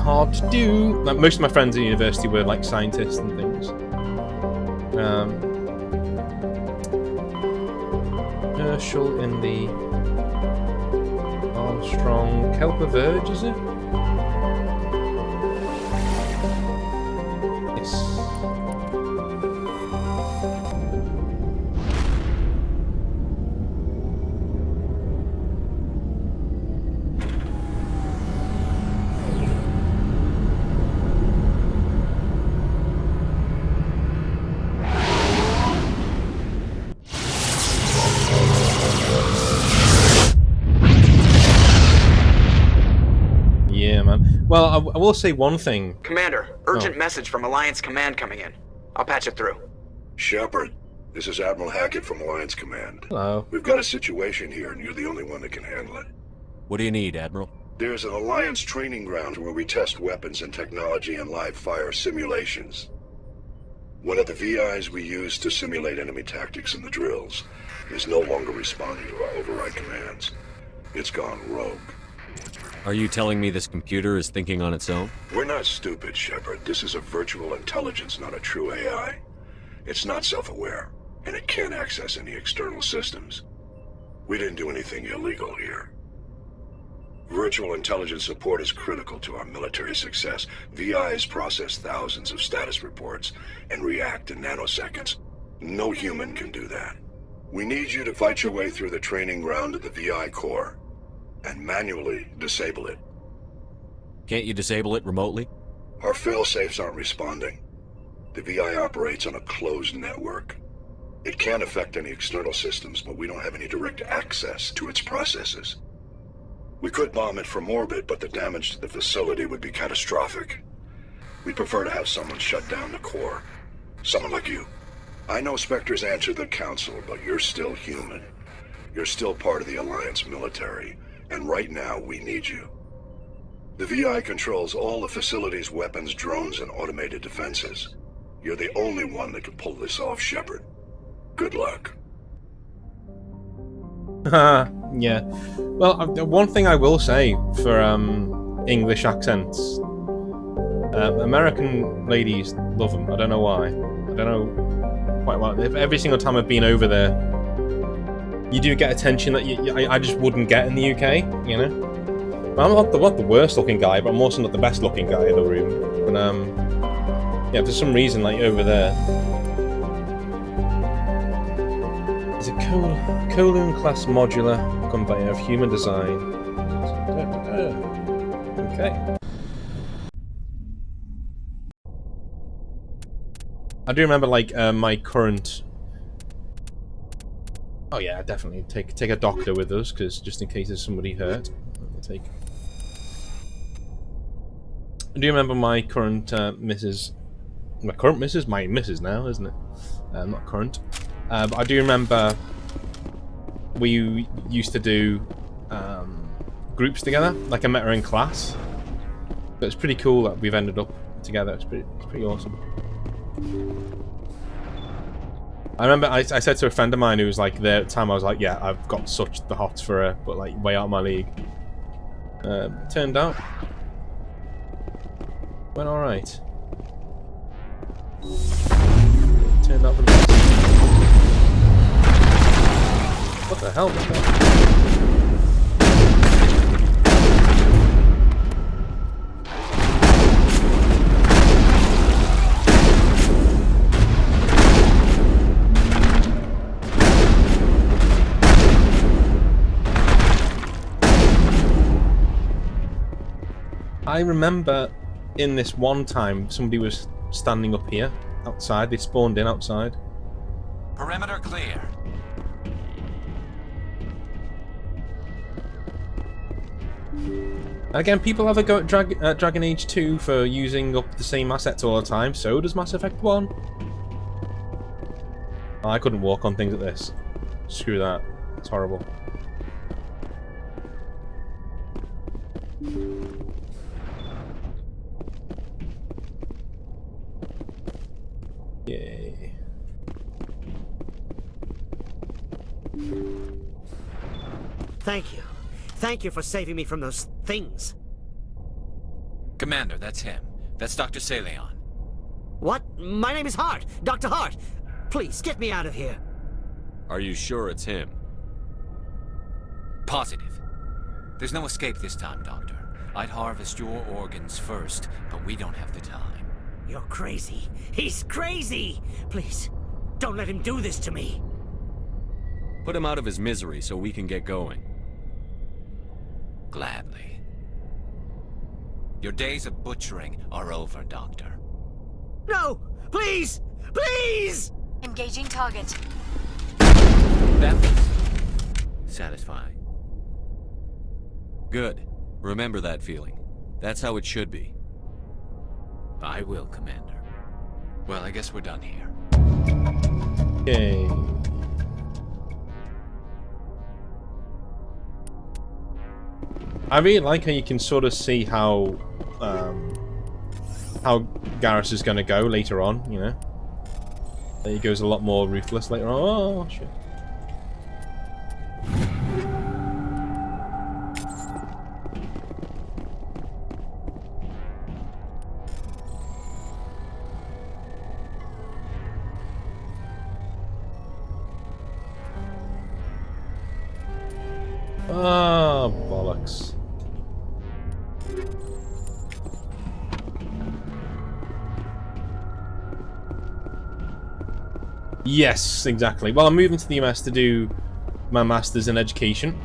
hard to do. Like, most of my friends at university were like scientists and things. Herschel in the Armstrong Kelper Verge, is it? Yes. Well, I will say one thing. Commander, urgent message from Alliance Command coming in. I'll patch it through. Shepard, this is Admiral Hackett from Alliance Command. Hello. We've got a situation here, and you're the only one that can handle it. What do you need, Admiral? There's an Alliance training ground where we test weapons and technology in live fire simulations. One of the VIs we use to simulate enemy tactics in the drills is no longer responding to our override commands. It's gone rogue. Are you telling me this computer is thinking on its own? We're not stupid, Shepard. This is a virtual intelligence, not a true AI. It's not self-aware, and it can't access any external systems. We didn't do anything illegal here. Virtual intelligence support is critical to our military success. VIs process thousands of status reports and react in nanoseconds. No human can do that. We need you to fight your way through the training ground of the VI core and manually disable it. Can't you disable it remotely? Our fail-safes aren't responding. The VI operates on a closed network. It can affect any external systems, but we don't have any direct access to its processes. We could bomb it from orbit, but the damage to the facility would be catastrophic. We'd prefer to have someone shut down the core. Someone like you. I know Spectres answer the Council, but you're still human. You're still part of the Alliance military. And right now, we need you. The VI controls all the facility's weapons, drones, and automated defenses. You're the only one that can pull this off, Shepard. Good luck. Yeah. Well, one thing I will say for English accents, American ladies love them. I don't know why. I don't know quite why. Every single time I've been over there, you do get attention that I just wouldn't get in the UK, you know? Well, I'm not the worst looking guy, but I'm also not the best looking guy in the room. But, yeah, for some reason, like, over there... It's a Kowloon class modular conveyor of human design. Okay. I do remember, like, my current... Oh yeah, definitely. Take a doctor with us, because just in case there's somebody hurt. I do remember my current missus... My current missus? My missus now, isn't it? Not current. But I do remember we used to do groups together. Like, I met her in class. But it's pretty cool that we've ended up together. It's pretty awesome. I remember I said to a friend of mine who was like there at the time, I was like, yeah, I've got such the hots for her, but like way out of my league. Turned out went alright. Turned out for the best. What the hell was that? I remember in this one time somebody was standing up here outside. They spawned in outside. Perimeter clear. Again, people have a go at Dragon Age 2 for using up the same assets all the time. So does Mass Effect 1. Oh, I couldn't walk on things like this. Screw that. It's horrible. Yay. Thank you. Thank you for saving me from those things. Commander, that's him. That's Dr. Saleon. What? My name is Hart. Dr. Hart. Please, get me out of here. Are you sure it's him? Positive. There's no escape this time, Doctor. I'd harvest your organs first, but we don't have the time. You're crazy. He's crazy! Please, don't let him do this to me. Put him out of his misery so we can get going. Gladly. Your days of butchering are over, Doctor. No! Please! Please! Engaging target. That was satisfying. Good. Remember that feeling. That's how it should be. I will, Commander. Well, I guess we're done here. Yay. I really like how you can sort of see how Garrus is going to go later on, you know. He goes a lot more ruthless later on. Oh, shit. Ah, bollocks. Yes, exactly. Well, I'm moving to the US to do my Masters in Education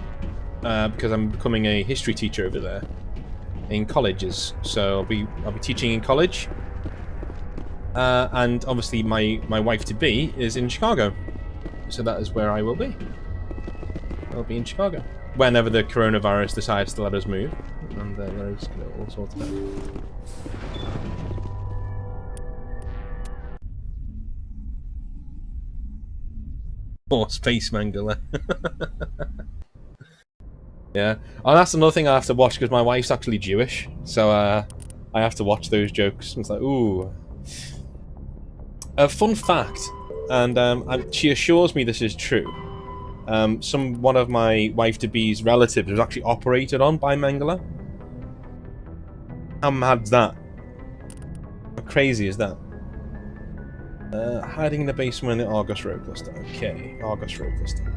because I'm becoming a history teacher over there in colleges. So I'll be teaching in college, and obviously my wife-to-be is in Chicago, so that is where I will be. I'll be in Chicago whenever the coronavirus decides to let us move, and let us get it all sorted out. More Space Mangler. Yeah. Oh, that's another thing I have to watch because my wife's actually Jewish, so I have to watch those jokes. It's like, ooh. A fun fact, and she assures me this is true. One of my wife-to-be's relatives was actually operated on by Mangler. How mad's that? How crazy is that? Hiding in the basement in the Argus Road Cluster. Okay, Argus Road Cluster.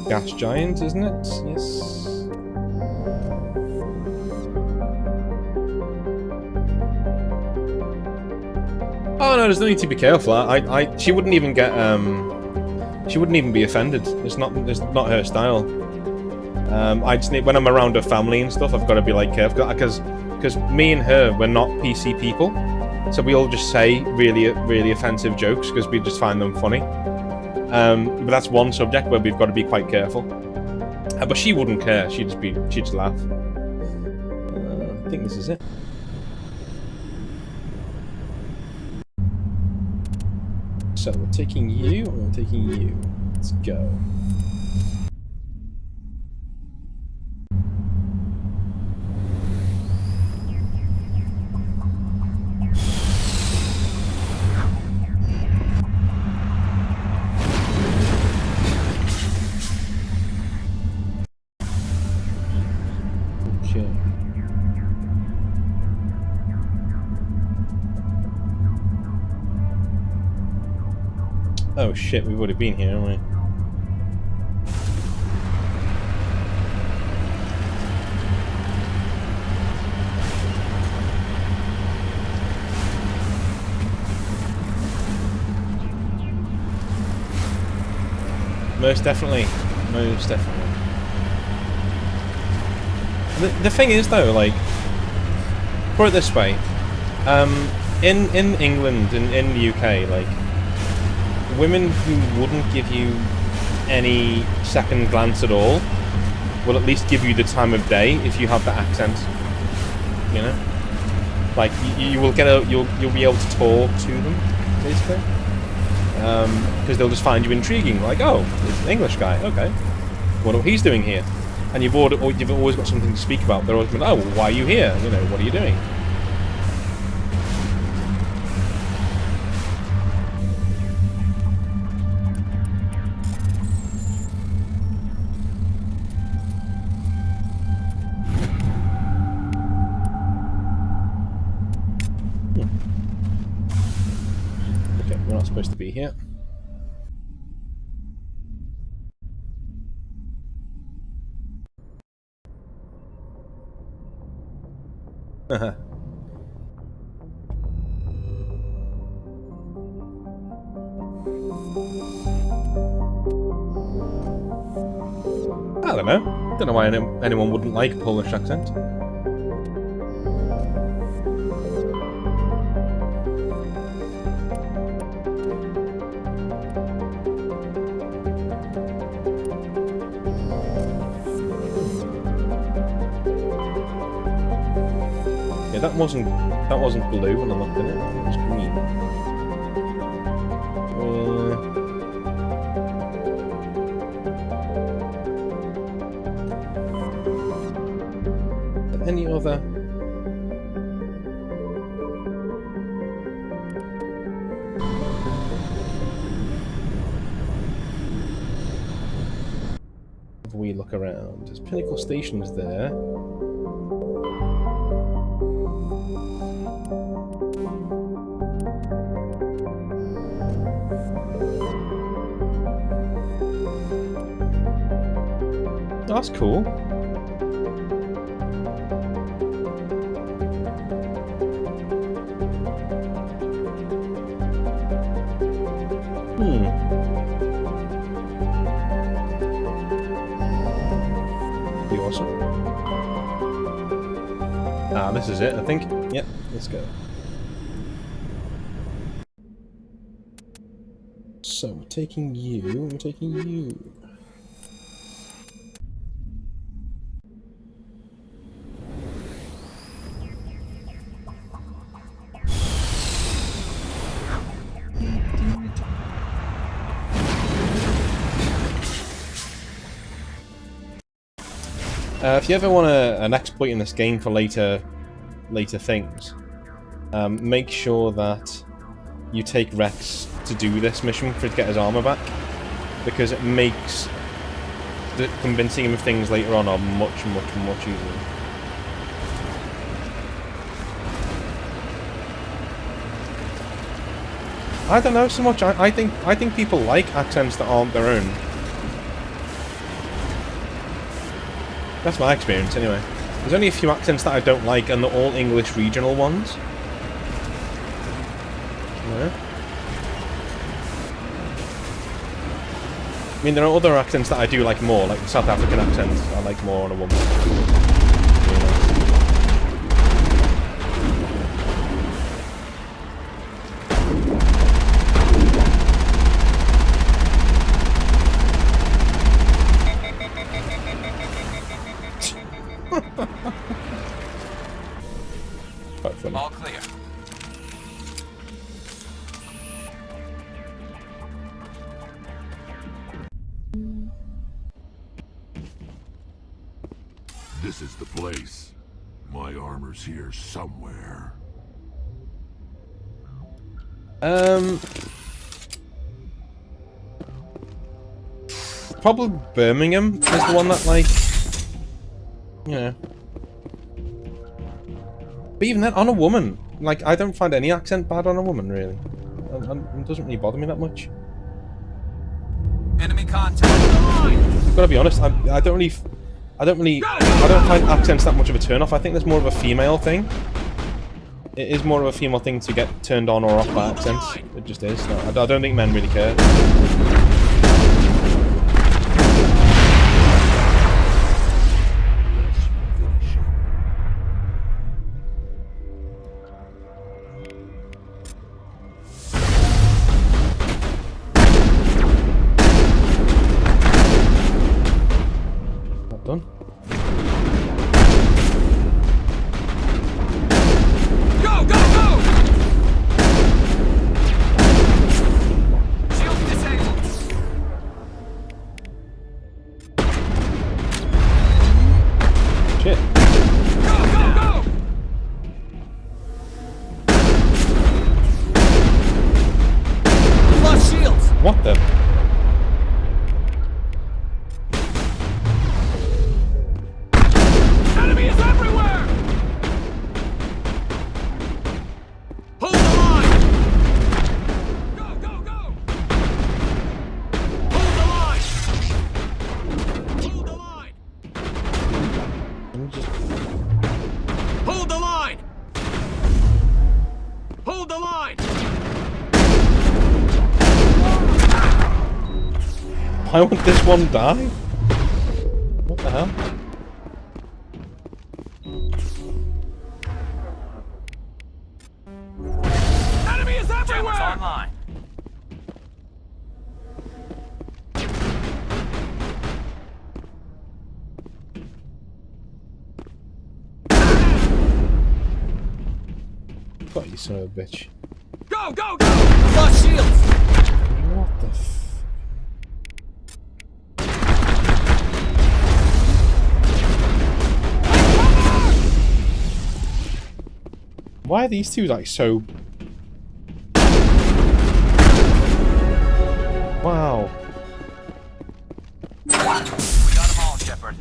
Gas giant, isn't it? Yes. Oh no, there's no need to be careful. She wouldn't even get she wouldn't even be offended. It's not her style. I just need, when I'm around her family and stuff, I've got to be like careful because me and her, we're not PC people, so we all just say really offensive jokes because we just find them funny. But that's one subject where we've got to be quite careful. But she wouldn't care. She'd just laugh. I think this is it. So we're taking you, and we're taking you. Let's go. Okay. Oh shit, we've already been here, haven't we? Most definitely. Most definitely. The thing is though, like, put it this way, in England, in the UK, like, women who wouldn't give you any second glance at all will at least give you the time of day if you have that accent. You know, like you will get you'll be able to talk to them basically, because they'll just find you intriguing. Like, oh, it's an English guy. Okay, what he's doing here, and you've always got something to speak about. They're always going, oh, well, why are you here? You know, what are you doing? We're not supposed to be here. I don't know. Don't know why anyone wouldn't like a Polish accent. That wasn't blue when I looked at it. It was green. Any other? If we look around, there's Pinnacle Stations there. That's cool. Be awesome. Ah, this is it, I think. Yep, let's go. So, we're taking you, if you ever want an exploit in this game for later things, make sure that you take Rex to do this mission for to get his armor back, because it makes convincing him of things later on are much easier. I don't know so much. I think people like accents that aren't their own. That's my experience, anyway. There's only a few accents that I don't like, and they're all English regional ones. Yeah. I mean, there are other accents that I do like more, like the South African accents. I like more on a woman. Quite funny. All clear. This is the place. My armor's here somewhere. Probably Birmingham is the one that, like, yeah. But even then, on a woman, like, I don't find any accent bad on a woman, really. It doesn't really bother me that much. Enemy contact. I've got to be honest, I don't find accents that much of a turn off. I think there's more of a female thing. It is more of a female thing to get turned on or off by accents. It just is. I don't think men really care. Not done. Go, go, go! Shield disabled. Shit. Go, go, go! Lost shields. What the? Enemy is everywhere! Hold the line! Go, go, go! Hold the line! Hold the line! Hold the line! Hold the line! Why won't this one die? What the hell? Enemy is everywhere! Online. Fuck you, son of a bitch. Go, go, go! Lost shields! What the f... Why are these two, like, so... Wow. We got them all, Shepard.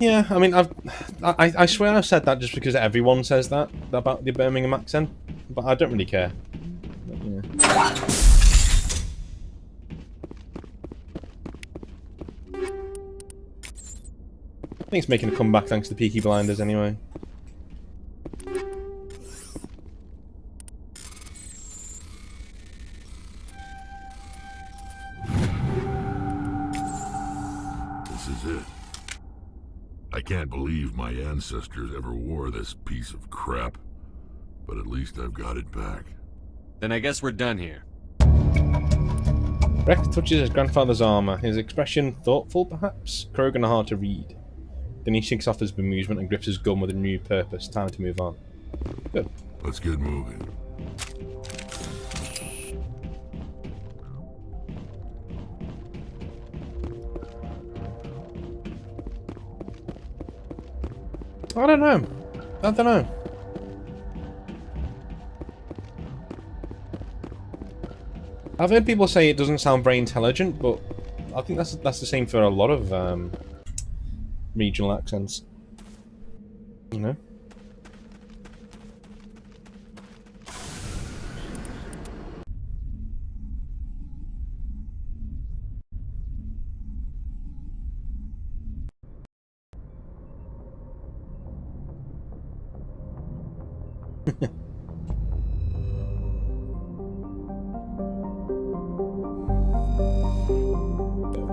Yeah, I mean, I swear I've said that just because everyone says that about the Birmingham accent, but I don't really care. But, yeah. I think it's making a comeback thanks to Peaky Blinders anyway. This is it. I can't believe my ancestors ever wore this piece of crap, but at least I've got it back. Then I guess we're done here. Rex touches his grandfather's armor, his expression thoughtful perhaps, Krogan hard to read. Then he shakes off his bemusement and grips his gun with a new purpose. Time to move on. Good. Let's get moving. I don't know. I don't know. I've heard people say it doesn't sound very intelligent, but I think that's the same for a lot of regional accents. You know?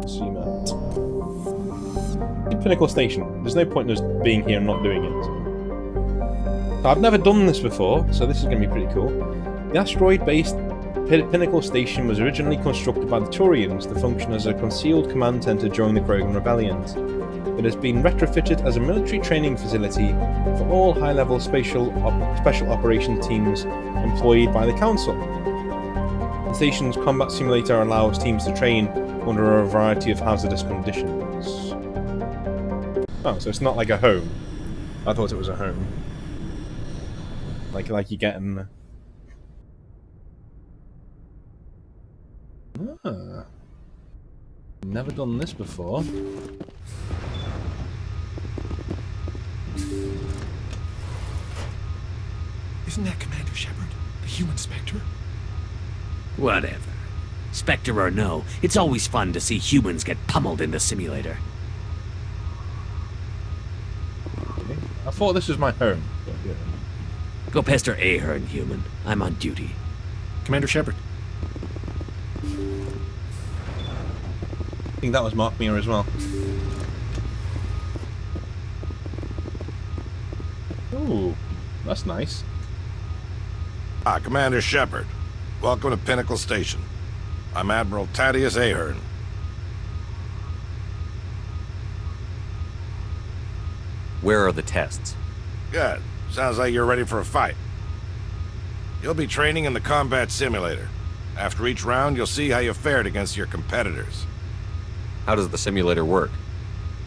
Zoom out. Pinnacle Station. There's no point in us being here and not doing it. So I've never done this before, so this is going to be pretty cool. The asteroid-based Pinnacle Station was originally constructed by the Turians to function as a concealed command center during the Krogan rebellions. It has been retrofitted as a military training facility for all high-level special operation teams employed by the Council. The station's combat simulator allows teams to train under a variety of hazardous conditions. Oh, so it's not like a home. I thought it was a home. Like you get in... Ah. Never done this before. Isn't that Commander Shepard, the human Spectre? Whatever. Spectre or no, it's always fun to see humans get pummeled in the simulator. Okay. I thought this was my home. But yeah. Go pester Ahern, human. I'm on duty. Commander Shepard. I think that was Mark Mir as well. Ooh, that's nice. Commander Shepard. Welcome to Pinnacle Station. I'm Admiral Thaddeus Ahern. Where are the tests? Good. Sounds like you're ready for a fight. You'll be training in the combat simulator. After each round, you'll see how you fared against your competitors. How does the simulator work?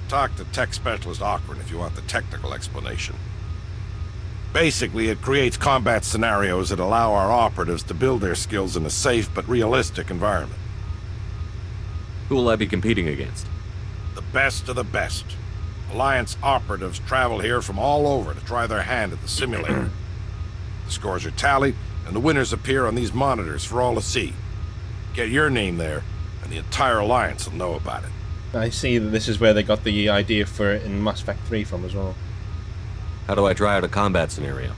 Talk to Tech Specialist Auckland if you want the technical explanation. Basically, it creates combat scenarios that allow our operatives to build their skills in a safe but realistic environment. Who will I be competing against? The best of the best. Alliance operatives travel here from all over to try their hand at the simulator. The scores are tallied, and the winners appear on these monitors for all to see. Get your name there, and the entire Alliance will know about it. I see that this is where they got the idea for it in Mass Effect 3 from as well. How do I try out a combat scenario?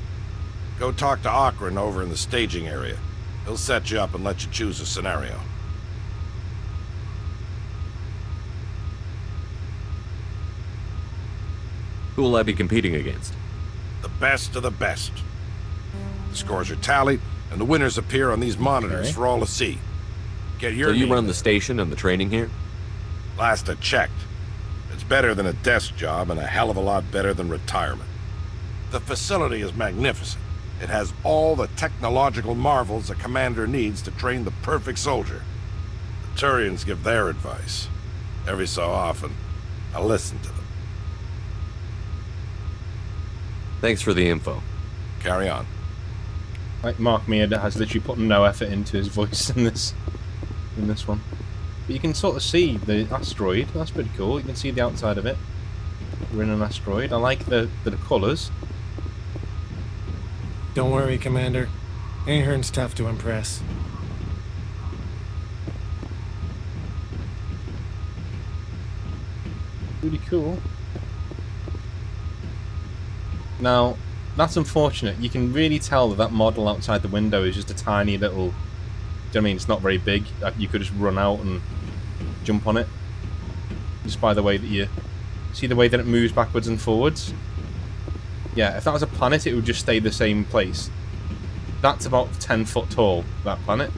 Go talk to Akron over in the staging area. He'll set you up and let you choose a scenario. Who will I be competing against? The best of the best. The scores are tallied, and the winners appear on these monitors for all to see. Get your So you name run there. the station and the training here? Last I checked. It's better than a desk job and a hell of a lot better than retirement. The facility is magnificent. It has all the technological marvels a commander needs to train the perfect soldier. The Turians give their advice. Every so often, I listen to them. Thanks for the info. Carry on. Like Mark Mir has literally put no effort into his voice in this one. But you can sort of see the asteroid. That's pretty cool. You can see the outside of it. We're in an asteroid. I like the colours. Don't worry, Commander. Ahern's tough to impress. Really cool. Now, that's unfortunate. You can really tell that model outside the window is just a tiny little... Do you know what I mean? It's not very big. You could just run out and jump on it. Just by the way that you... See the way that it moves backwards and forwards? Yeah, if that was a planet, it would just stay the same place. That's about 10 foot tall, that planet.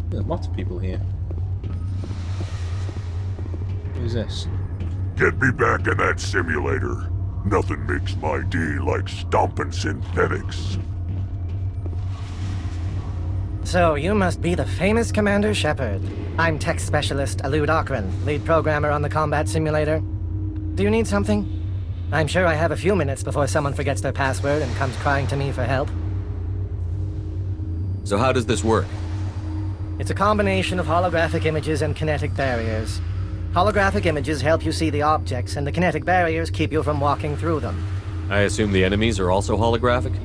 There's lots of people here. Who's this? Get me back in that simulator. Nothing makes my day like stomping synthetics. So, you must be the famous Commander Shepard. I'm tech specialist Alud Akron, lead programmer on the combat simulator. Do you need something? I'm sure I have a few minutes before someone forgets their password and comes crying to me for help. So how does this work? It's a combination of holographic images and kinetic barriers. Holographic images help you see the objects, and the kinetic barriers keep you from walking through them. I assume the enemies are also holographic?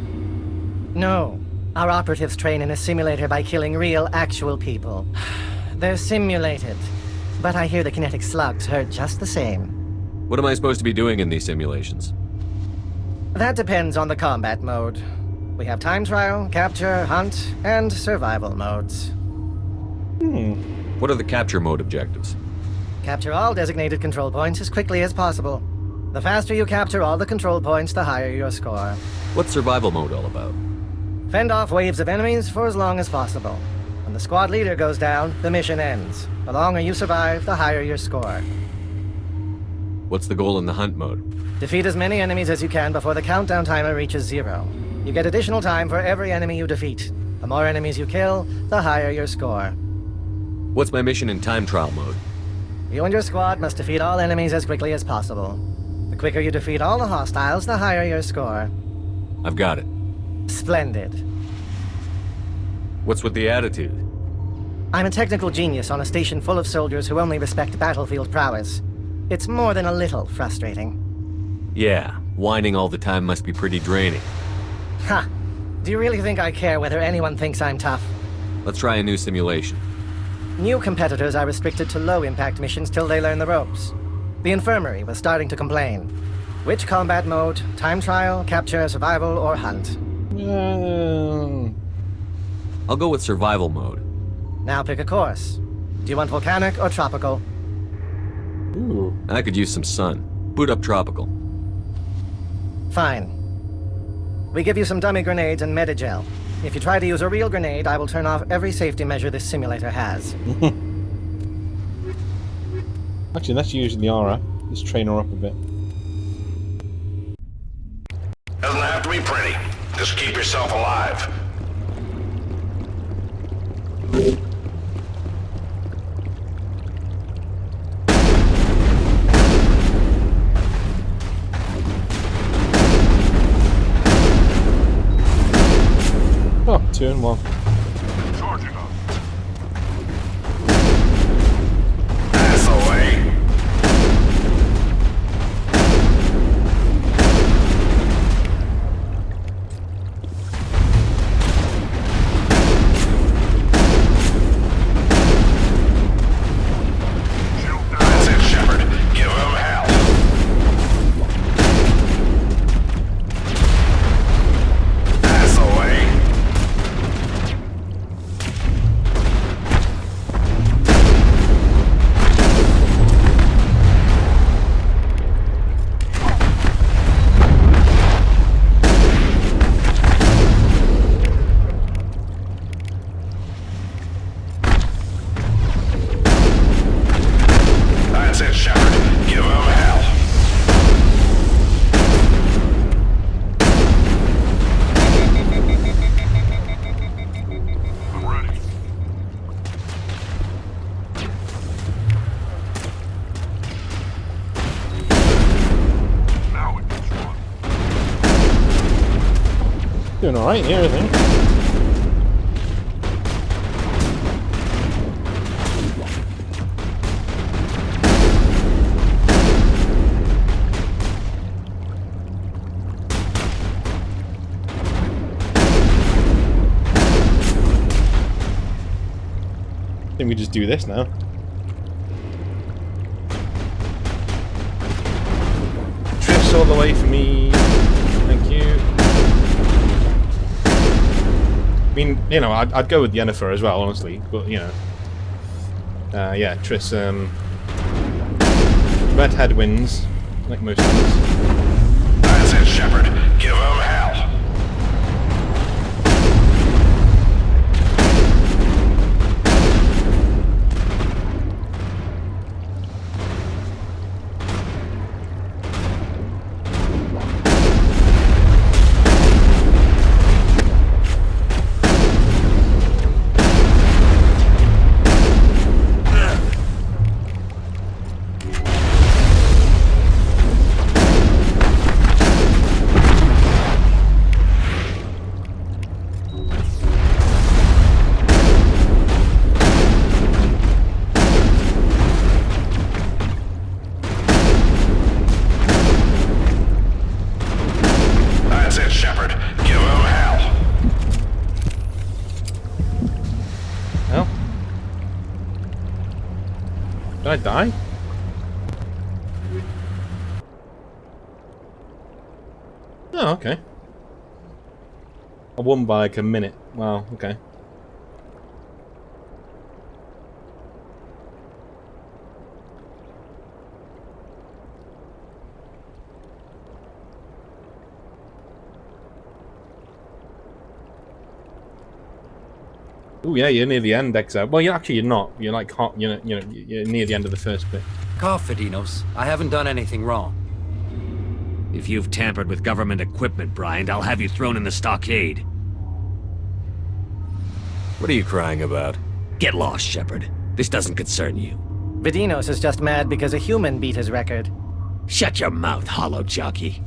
No. Our operatives train in a simulator by killing real, actual people. They're simulated. But I hear the kinetic slugs hurt just the same. What am I supposed to be doing in these simulations? That depends on the combat mode. We have time trial, capture, hunt, and survival modes. What are the capture mode objectives? Capture all designated control points as quickly as possible. The faster you capture all the control points, the higher your score. What's survival mode all about? Fend off waves of enemies for as long as possible. When the squad leader goes down, the mission ends. The longer you survive, the higher your score. What's the goal in the hunt mode? Defeat as many enemies as you can before the countdown timer reaches 0. You get additional time for every enemy you defeat. The more enemies you kill, the higher your score. What's my mission in time trial mode? You and your squad must defeat all enemies as quickly as possible. The quicker you defeat all the hostiles, the higher your score. I've got it. Splendid. What's with the attitude? I'm a technical genius on a station full of soldiers who only respect battlefield prowess. It's more than a little frustrating. Yeah, whining all the time must be pretty draining. Ha! Do you really think I care whether anyone thinks I'm tough? Let's try a new simulation. New competitors are restricted to low-impact missions till they learn the ropes. The infirmary was starting to complain. Which combat mode? Time trial, capture, survival, or hunt? I'll go with survival mode. Now pick a course. Do you want volcanic or tropical? Ooh. I could use some sun. Boot up tropical. Fine. We give you some dummy grenades and Medigel. If you try to use a real grenade, I will turn off every safety measure this simulator has. Actually, that's using the aura. Let's train her up a bit. Doesn't have to be pretty. Just keep yourself alive. Oh, 2 and 1. Charging up. That's the way. That's it, Shepard. Give him hell. That's the way. That's it, Shepard. Give him hell. I'm ready. Now it gets run. Doing alright here, I think. I think we just do this now. Drifts all the way for me. Thank you. I mean, you know, I'd go with Yennefer as well, honestly. But, you know. Yeah, Triss, red headwinds, like most things. That's it, Shepard. Give him hell. I die? Oh, okay. I won by like a minute. Wow, okay. Oh yeah, you're near the end, Exo. Well, you're not. You're like hot. You're near the end of the first bit. Cough, Vadinos. I haven't done anything wrong. If you've tampered with government equipment, Bryant, I'll have you thrown in the stockade. What are you crying about? Get lost, Shepard. This doesn't concern you. Vadinos is just mad because a human beat his record. Shut your mouth, hollow jockey.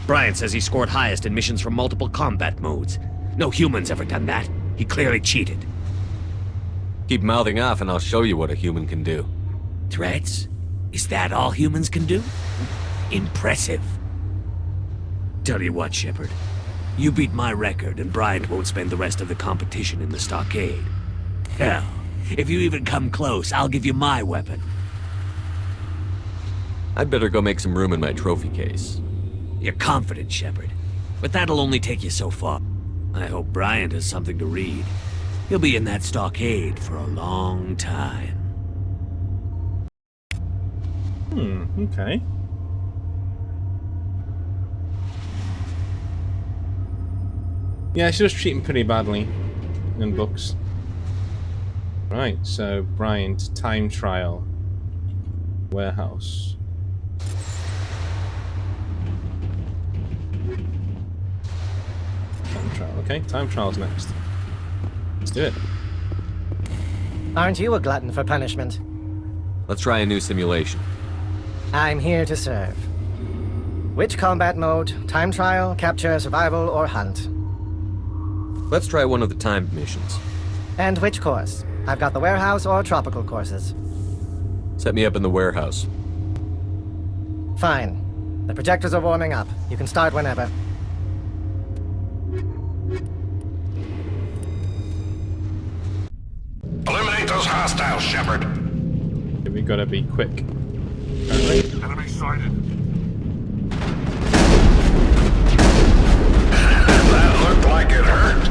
Bryant says he scored highest in missions from multiple combat modes. No human's ever done that. He clearly cheated. Keep mouthing off and I'll show you what a human can do. Threats? Is that all humans can do? Impressive. Tell you what, Shepard. You beat my record and Bryant won't spend the rest of the competition in the stockade. Hell, if you even come close, I'll give you my weapon. I'd better go make some room in my trophy case. You're confident, Shepard, but that'll only take you so far. I hope Bryant has something to read. He'll be in that stockade for a long time. Okay. Yeah, she was treating pretty badly in books. Right, so Bryant, time trial. Warehouse. Time trial, okay. Time trial's next. Let's do it. Aren't you a glutton for punishment? Let's try a new simulation. I'm here to serve. Which combat mode? Time trial, capture, survival, or hunt? Let's try one of the timed missions. And which course? I've got the warehouse or tropical courses. Set me up in the warehouse. Fine. The projectors are warming up. You can start whenever. Eliminate those hostiles, Shepard. We gotta be quick. Enemy sighted. That looked like it hurt.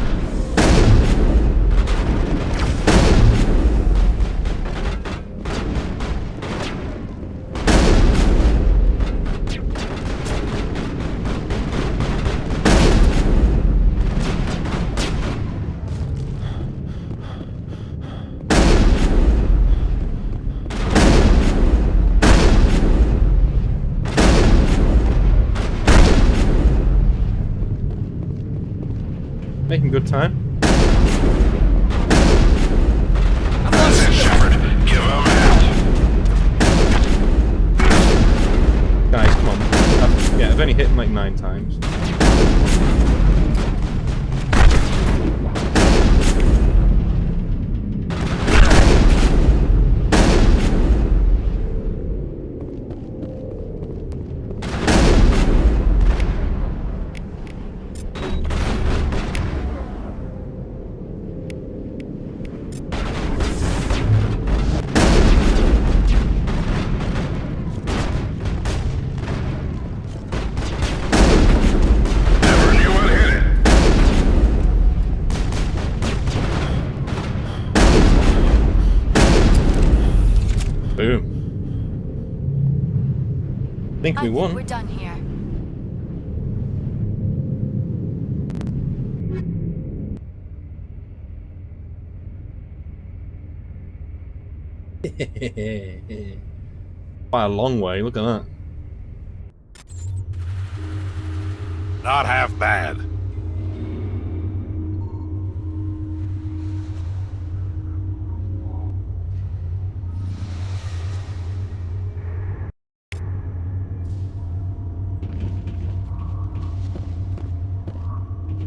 Making good time. That's it, Shepard. Give him hell. Guys, come on. I've only hit him like 9 times. I think we won. We're done here. By a long way, look at that. Not half bad.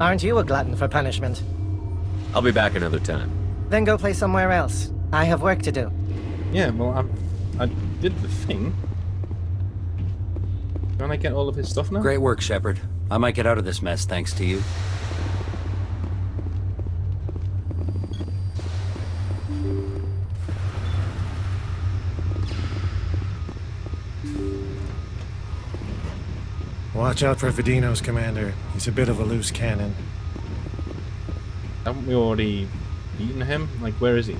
Aren't you a glutton for punishment? I'll be back another time. Then go play somewhere else. I have work to do. Yeah, well, I did the thing. Don't I get all of his stuff now? Great work, Shepard. I might get out of this mess thanks to you. Watch out for Vidinos, Commander. He's a bit of a loose cannon. Haven't we already beaten him? Like, where is he?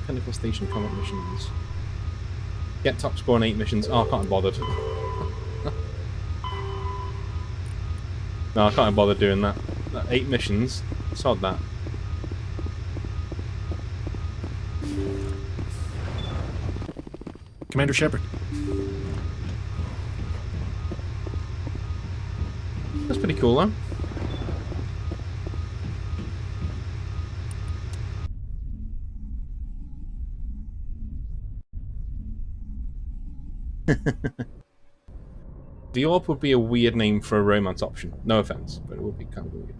Pinnacle Station combat missions. Get top score on 8 missions. Oh, I can't be bothered. No, I can't be bothered doing that. 8 missions. Sod that. Commander Shepard. That's pretty cool, though. The Orb would be a weird name for a romance option. No offense, but it would be kind of weird.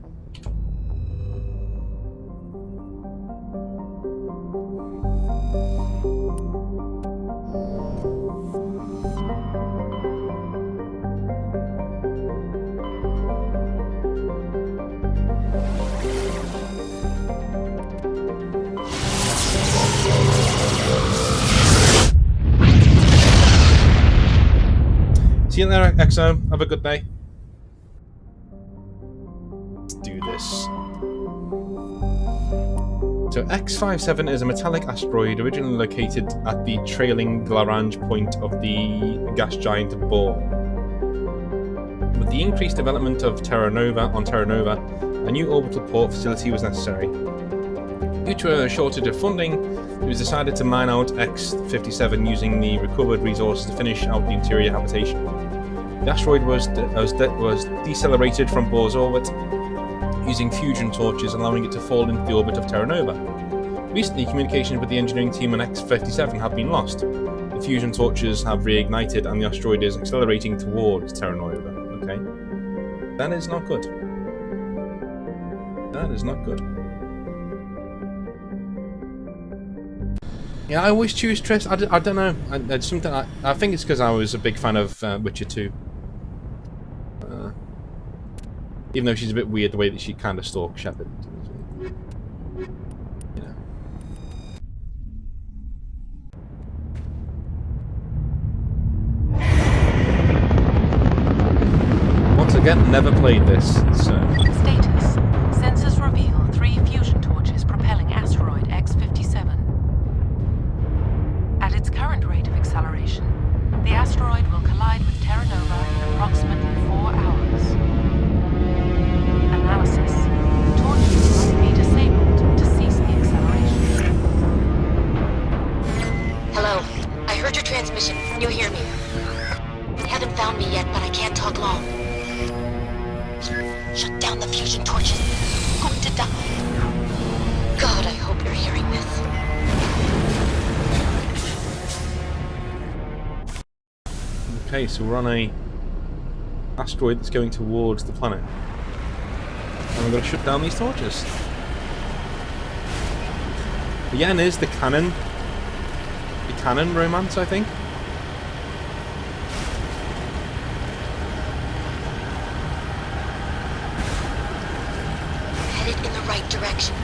See you there, XO. Have a good day. Let's do this. So X57 is a metallic asteroid originally located at the trailing Lagrange point of the gas giant Bohr. With the increased development of Terra Nova, a new orbital port facility was necessary. Due to a shortage of funding, it was decided to mine out X57 using the recovered resources to finish out the interior habitation. The asteroid was decelerated from Bohr's orbit using fusion torches, allowing it to fall into the orbit of Terra Nova. Recently, communication with the engineering team on X57 have been lost. The fusion torches have reignited and the asteroid is accelerating towards Terra Nova. Okay. That is not good. That is not good. Yeah, I always choose Triss. I don't know. It's something. I think it's because I was a big fan of Witcher 2. Even though she's a bit weird the way that she kind of stalks Shepard. You know. Once again, never played this, so. Status. Sensors reveal 3 fusion torches propelling asteroid X57. At its current rate of acceleration, the asteroid will collide with Terra Nova in approximately 4 hours. Analysis. Torches must be disabled to cease the acceleration. Hello. I heard your transmission. Can you hear me? They haven't found me yet, but I can't talk long. Shut down the fusion torches. I'm going to die. God, I hope you're hearing this. Okay, so we're on a asteroid that's going towards the planet. And we're going to shut down these torches. The Yen is the canon romance, I think. Headed in the right direction.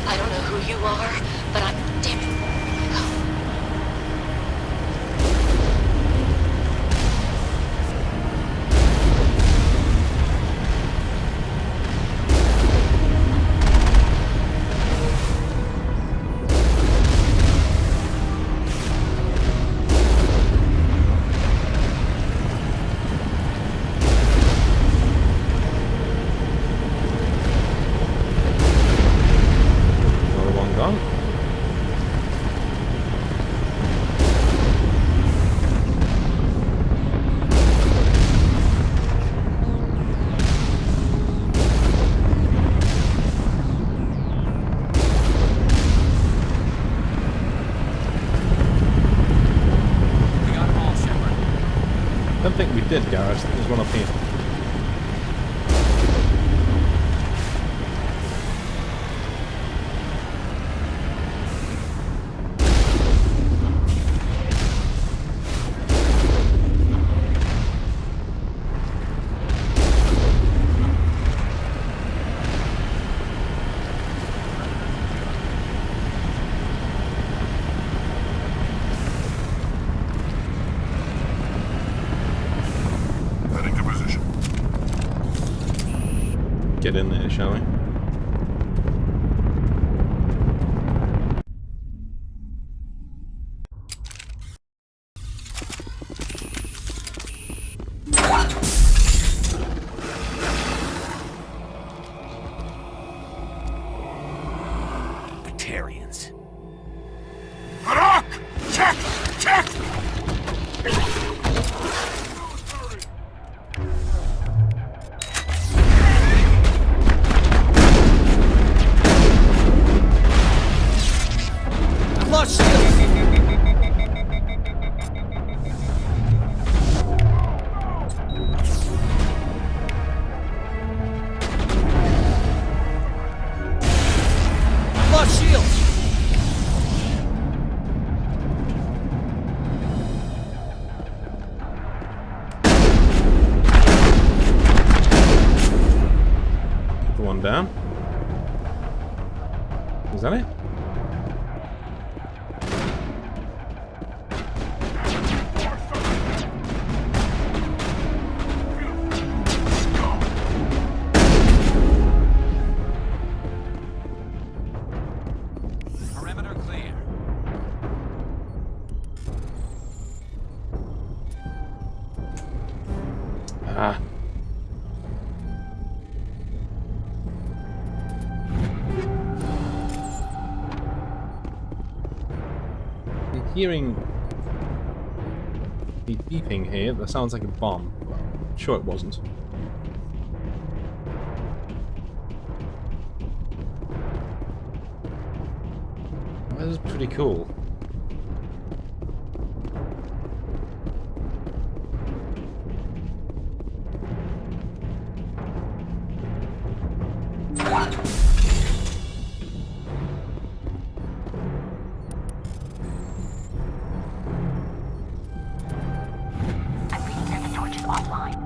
I don't know who you are, but I'm... Damn it. I don't think we did, Gareth. There's one up here. get in there, shall we? Batarians. Harak! Check! Check! Lost shield! Lost shield! The one down. Is that it? Perimeter clear. Ah. I'm hearing the beeping here. That sounds like a bomb. Well, I'm sure it wasn't. That is pretty cool. I'm reading that the torch is offline.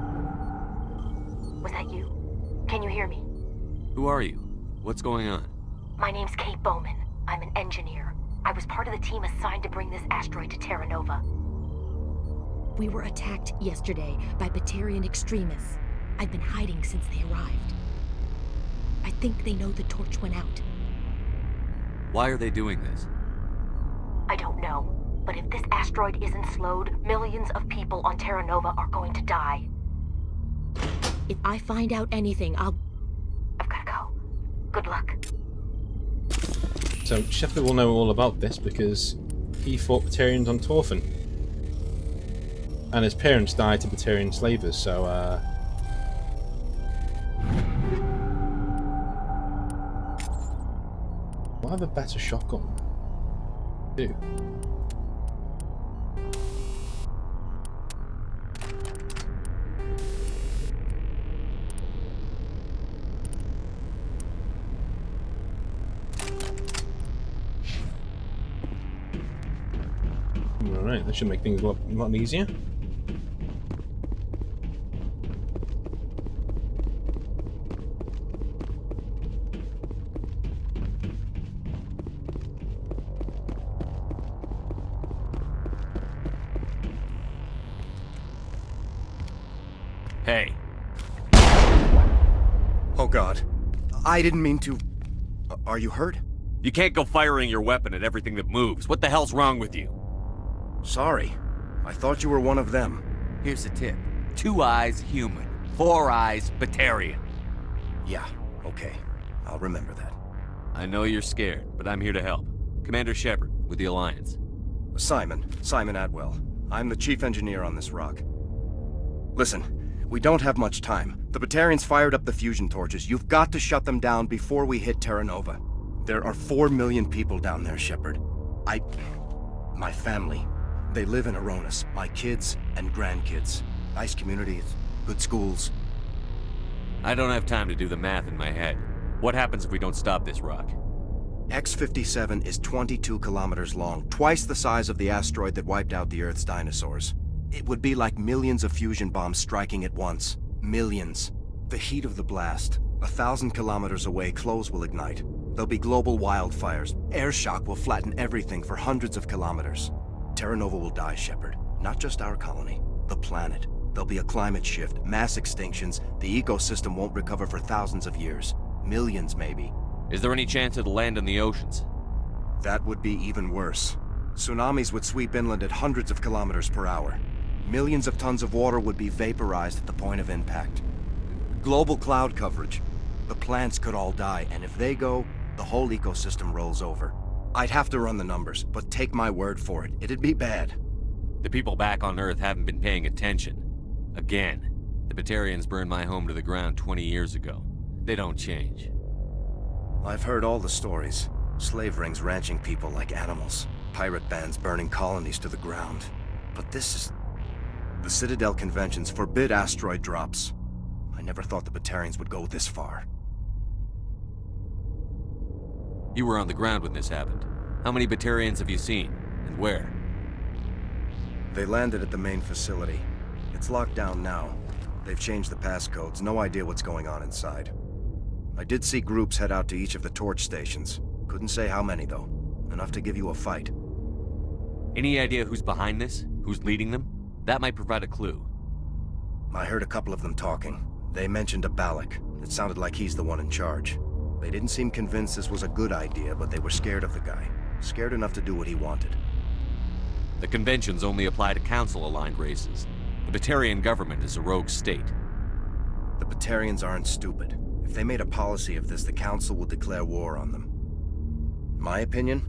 Was that you? Can you hear me? Who are you? What's going on? My name's Kate Bowman. I'm an engineer. I was part of the team assigned to bring this asteroid to Terra Nova. We were attacked yesterday by Batarian extremists. I've been hiding since they arrived. I think they know the torch went out. Why are they doing this? I don't know, but if this asteroid isn't slowed, millions of people on Terra Nova are going to die. If I find out anything, I've gotta go. Good luck. So Shepard will know all about this because he fought Batarians on Torfan. And his parents died to Batarian slavers, so I have a better shotgun. Do. Alright, that should make things a lot easier. Hey. Oh god. I didn't mean to... Are you hurt? You can't go firing your weapon at everything that moves. What the hell's wrong with you? Sorry. I thought you were one of them. Here's the tip. 2 eyes, human. 4 eyes, Batarian. Yeah, okay. I'll remember that. I know you're scared, but I'm here to help. Commander Shepard, with the Alliance. Simon Atwell. I'm the chief engineer on this rock. Listen, we don't have much time. The Batarians fired up the fusion torches. You've got to shut them down before we hit Terra Nova. There are 4 million people down there, Shepard. My family, they live in Aronis. My kids and grandkids. Nice communities, good schools. I don't have time to do the math in my head. What happens if we don't stop this rock? X-57 is 22 kilometers long, twice the size of the asteroid that wiped out the Earth's dinosaurs. It would be like millions of fusion bombs striking at once. Millions. The heat of the blast. 1,000 kilometers away, clothes will ignite. There'll be global wildfires. Air shock will flatten everything for hundreds of kilometers. Terra Nova will die, Shepard. Not just our colony, the planet. There'll be a climate shift, mass extinctions, the ecosystem won't recover for thousands of years. Millions, maybe. Is there any chance it'll land in the oceans? That would be even worse. Tsunamis would sweep inland at hundreds of kilometers per hour. Millions of tons of water would be vaporized at the point of impact. Global cloud coverage. The plants could all die, and if they go, the whole ecosystem rolls over. I'd have to run the numbers, but take my word for it, it'd be bad. The people back on Earth haven't been paying attention. Again, the Batarians burned my home to the ground 20 years ago. They don't change. I've heard all the stories. Slave rings ranching people like animals. Pirate bands burning colonies to the ground. But this is... The Citadel conventions forbid asteroid drops. I never thought the Batarians would go this far. You were on the ground when this happened. How many Batarians have you seen? And where? They landed at the main facility. It's locked down now. They've changed the passcodes. No idea what's going on inside. I did see groups head out to each of the torch stations. Couldn't say how many, though. Enough to give you a fight. Any idea who's behind this? Who's leading them? That might provide a clue. I heard a couple of them talking. They mentioned a Balak. It sounded like he's the one in charge. They didn't seem convinced this was a good idea, but they were scared of the guy. Scared enough to do what he wanted. The conventions only apply to council-aligned races. The Batarian government is a rogue state. The Batarians aren't stupid. If they made a policy of this, the council would declare war on them. My opinion?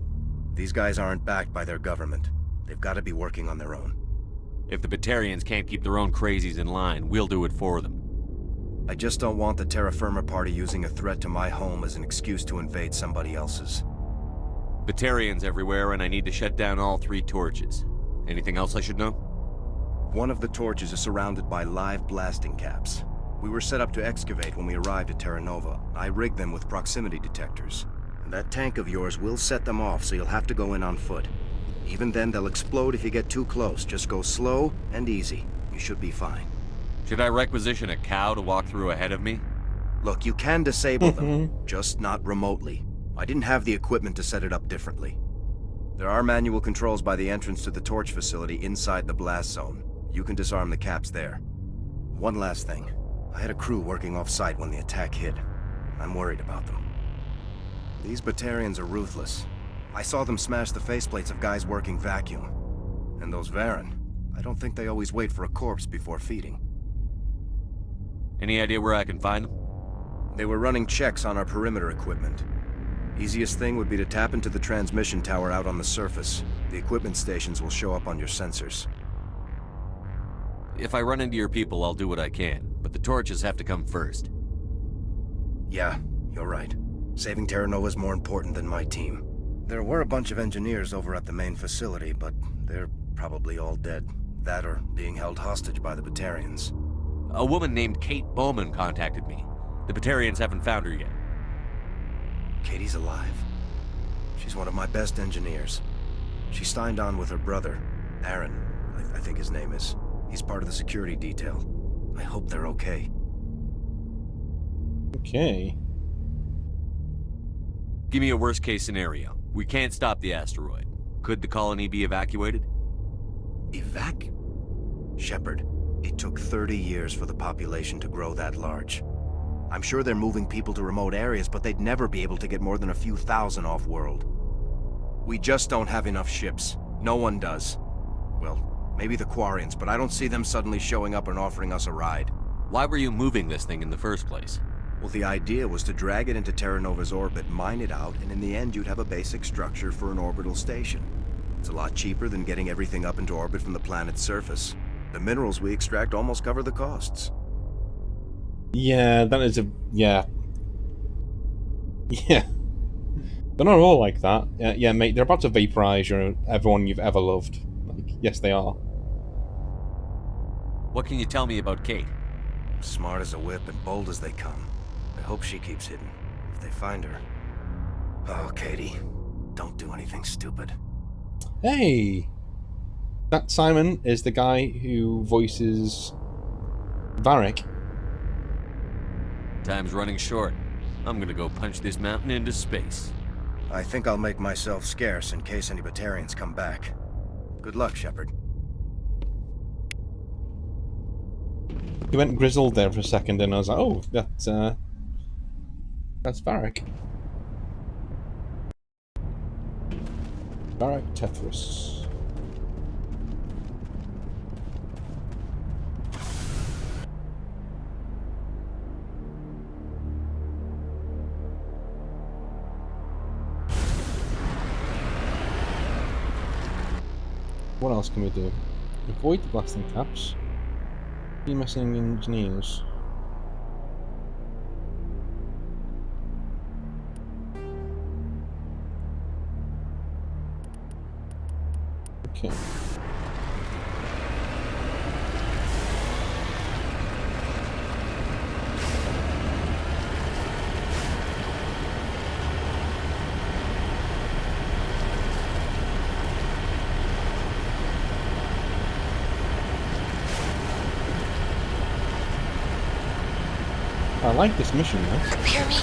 These guys aren't backed by their government. They've got to be working on their own. If the Batarians can't keep their own crazies in line, we'll do it for them. I just don't want the Terra Firma Party using a threat to my home as an excuse to invade somebody else's. Batarians everywhere, and I need to shut down all 3 torches. Anything else I should know? One of the torches is surrounded by live blasting caps. We were set up to excavate when we arrived at Terra Nova. I rigged them with proximity detectors. That tank of yours will set them off, so you'll have to go in on foot. Even then, they'll explode if you get too close. Just go slow and easy. You should be fine. Should I requisition a cow to walk through ahead of me? Look, you can disable them, just not remotely. I didn't have the equipment to set it up differently. There are manual controls by the entrance to the torch facility inside the blast zone. You can disarm the caps there. One last thing. I had a crew working off-site when the attack hit. I'm worried about them. These Batarians are ruthless. I saw them smash the faceplates of guys working vacuum. And those Varen, I don't think they always wait for a corpse before feeding. Any idea where I can find them? They were running checks on our perimeter equipment. Easiest thing would be to tap into the transmission tower out on the surface. The equipment stations will show up on your sensors. If I run into your people, I'll do what I can, but the torches have to come first. Yeah, you're right. Saving Terra Nova is more important than my team. There were a bunch of engineers over at the main facility, but they're probably all dead. That or being held hostage by the Batarians. A woman named Kate Bowman contacted me. The Batarians haven't found her yet. Katie's alive. She's one of my best engineers. She signed on with her brother, Aaron, I think his name is. He's part of the security detail. I hope they're okay. Okay. Give me a worst-case scenario. We can't stop the asteroid. Could the colony be evacuated? Shepard, it took 30 years for the population to grow that large. I'm sure they're moving people to remote areas, but they'd never be able to get more than a few thousand off-world. We just don't have enough ships. No one does. Well, maybe the Quarians, but I don't see them suddenly showing up and offering us a ride. Why were you moving this thing in the first place? Well, the idea was to drag it into Terra Nova's orbit, mine it out, and in the end you'd have a basic structure for an orbital station. It's a lot cheaper than getting everything up into orbit from the planet's surface. The minerals we extract almost cover the costs. Yeah, that is a... yeah. Yeah. They're not all like that. Yeah, mate, they're about to vaporize everyone you've ever loved. Like, yes, they are. What can you tell me about Kate? Smart as a whip and bold as they come. I hope she keeps hidden. If they find her... Oh, Katie. Don't do anything stupid. Hey! That Simon is the guy who voices... Varric. Time's running short. I'm gonna go punch this mountain into space. I think I'll make myself scarce in case any Batarians come back. Good luck, Shepard. He went grizzled there for a second, and I was like, oh, that's Varric. Varric Tetris. What else can we do? Avoid the blasting caps. Be missing engineers. Okay. I like this mission though. Hear me?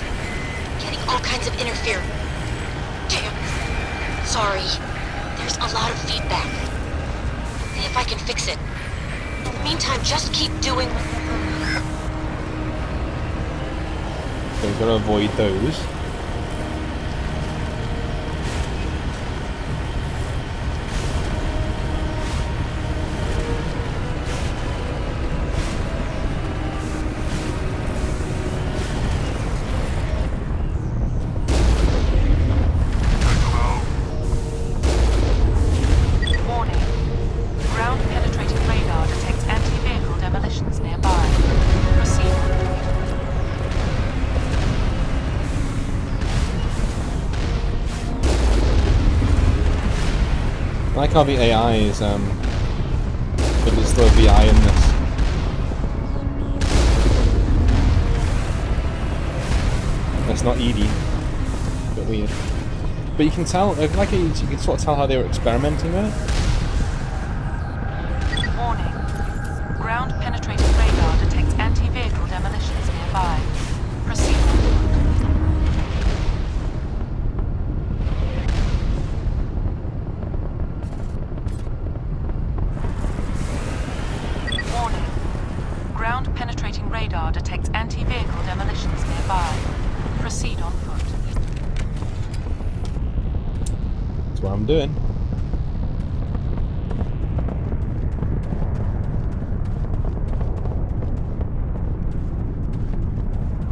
Getting all kinds of interference. Damn. Sorry. There's a lot of feedback. See if I can fix it. In the meantime, just keep doing... So we've got to avoid those. I like how the AI is, but there's still VI in this. It's not Edie. A bit weird. But you can tell, like you can sort of tell how they were experimenting with it. Warning. Ground penetrating radar detects anti-vehicle demolitions nearby. Proceed. Ground-penetrating radar detects anti-vehicle demolitions nearby. Proceed on foot. That's what I'm doing.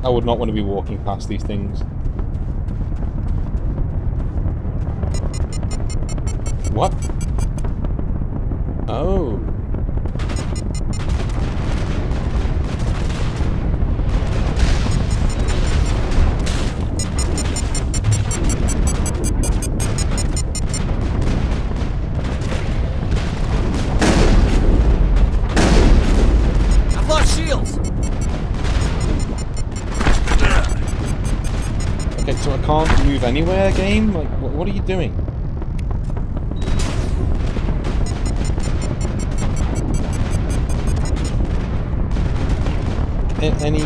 I would not want to be walking past these things. What? Oh. So I can't move anywhere, game? Like, what are you doing? Any...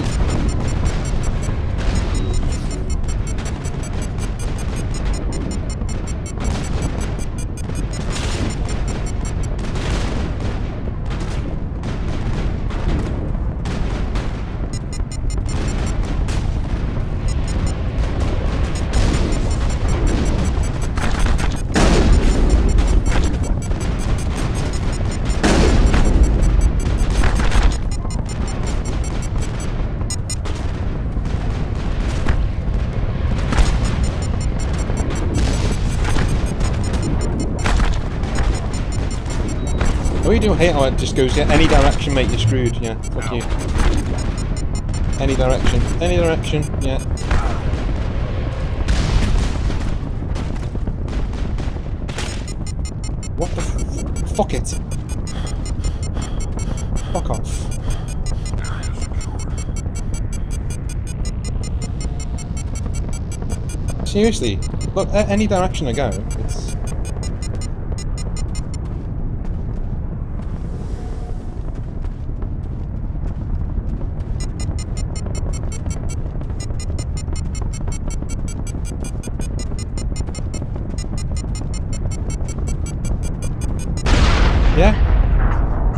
I really do hate how it just goes, yeah, any direction mate, you're screwed, yeah, fuck you. Any direction, yeah. What the fuck it. Fuck off. Seriously, look, any direction I go, it's... Yeah?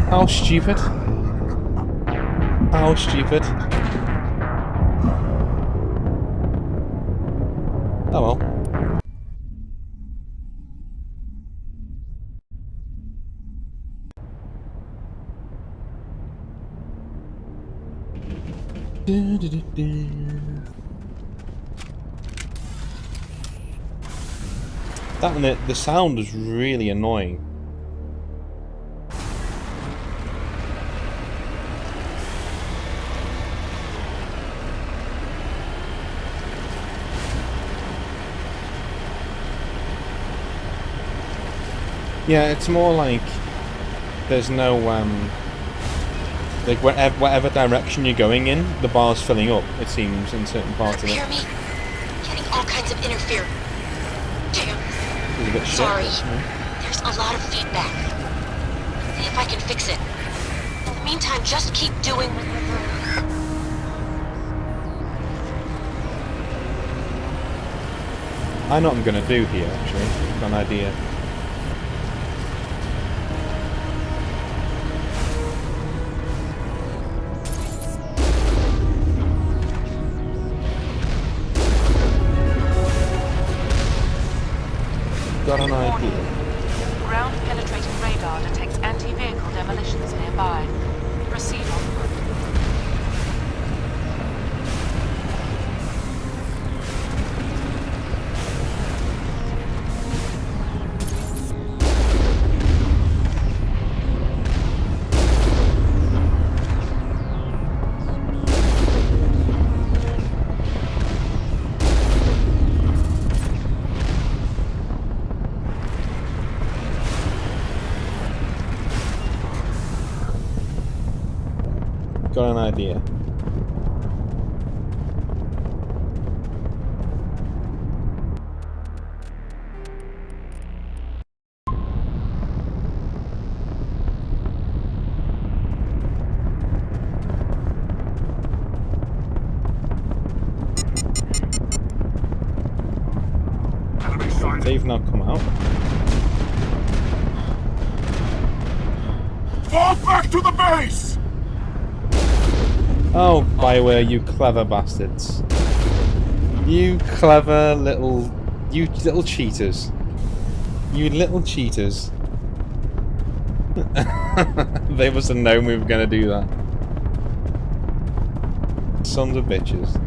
How stupid. How stupid. Oh well. That and the sound was really annoying. Yeah, it's more like there's no like whatever direction you're going in, the bar's filling up. It seems in certain parts of it. Hear me? Getting all kinds of interference. Damn. It's a bit shit, Sorry. but, There's a lot of feedback. See if I can fix it. In the meantime, just keep doing. I know what I'm gonna do here. Actually, I've got an idea. Got an idea. Ground-penetrating radar detects anti-vehicle demolitions nearby. Proceed on foot. Got an idea. They've now come out. Fall back to the base! Oh, Bioware, you clever bastards. You clever little cheaters. You little cheaters. They must have known we were going to do that. Sons of bitches.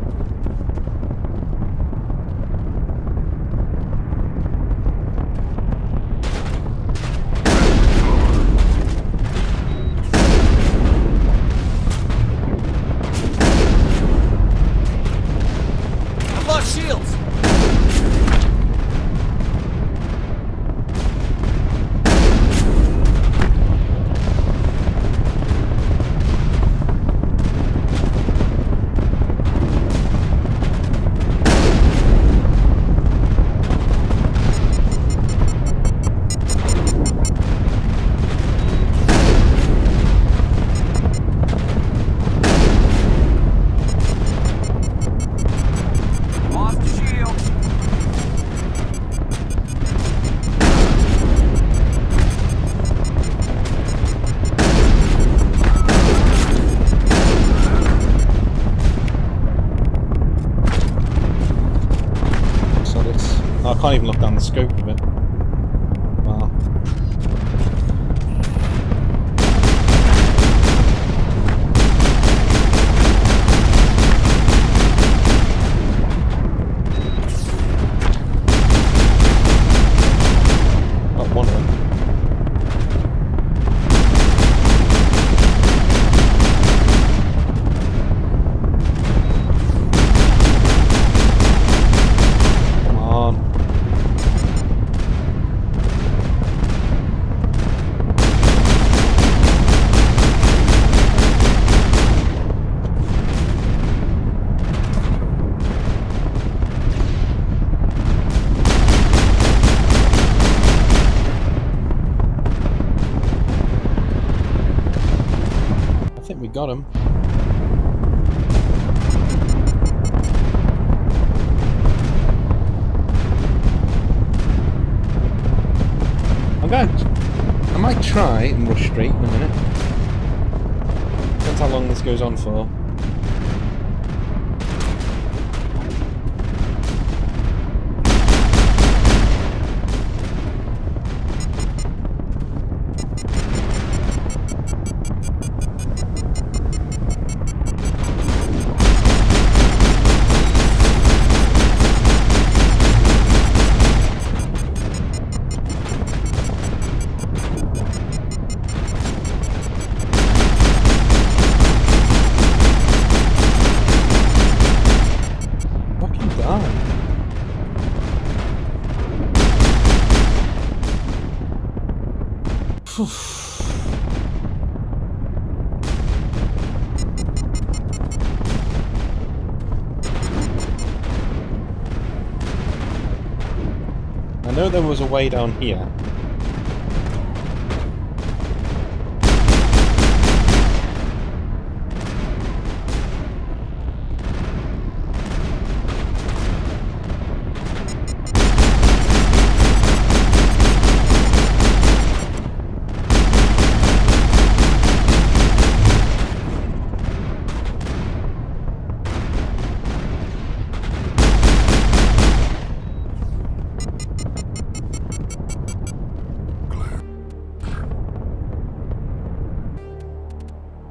Shields! I can't even look down the scope of it. Wow. Got one of them. I think we got him. I might try and rush straight in a minute. That's how long this goes on for. I know there was a way down here.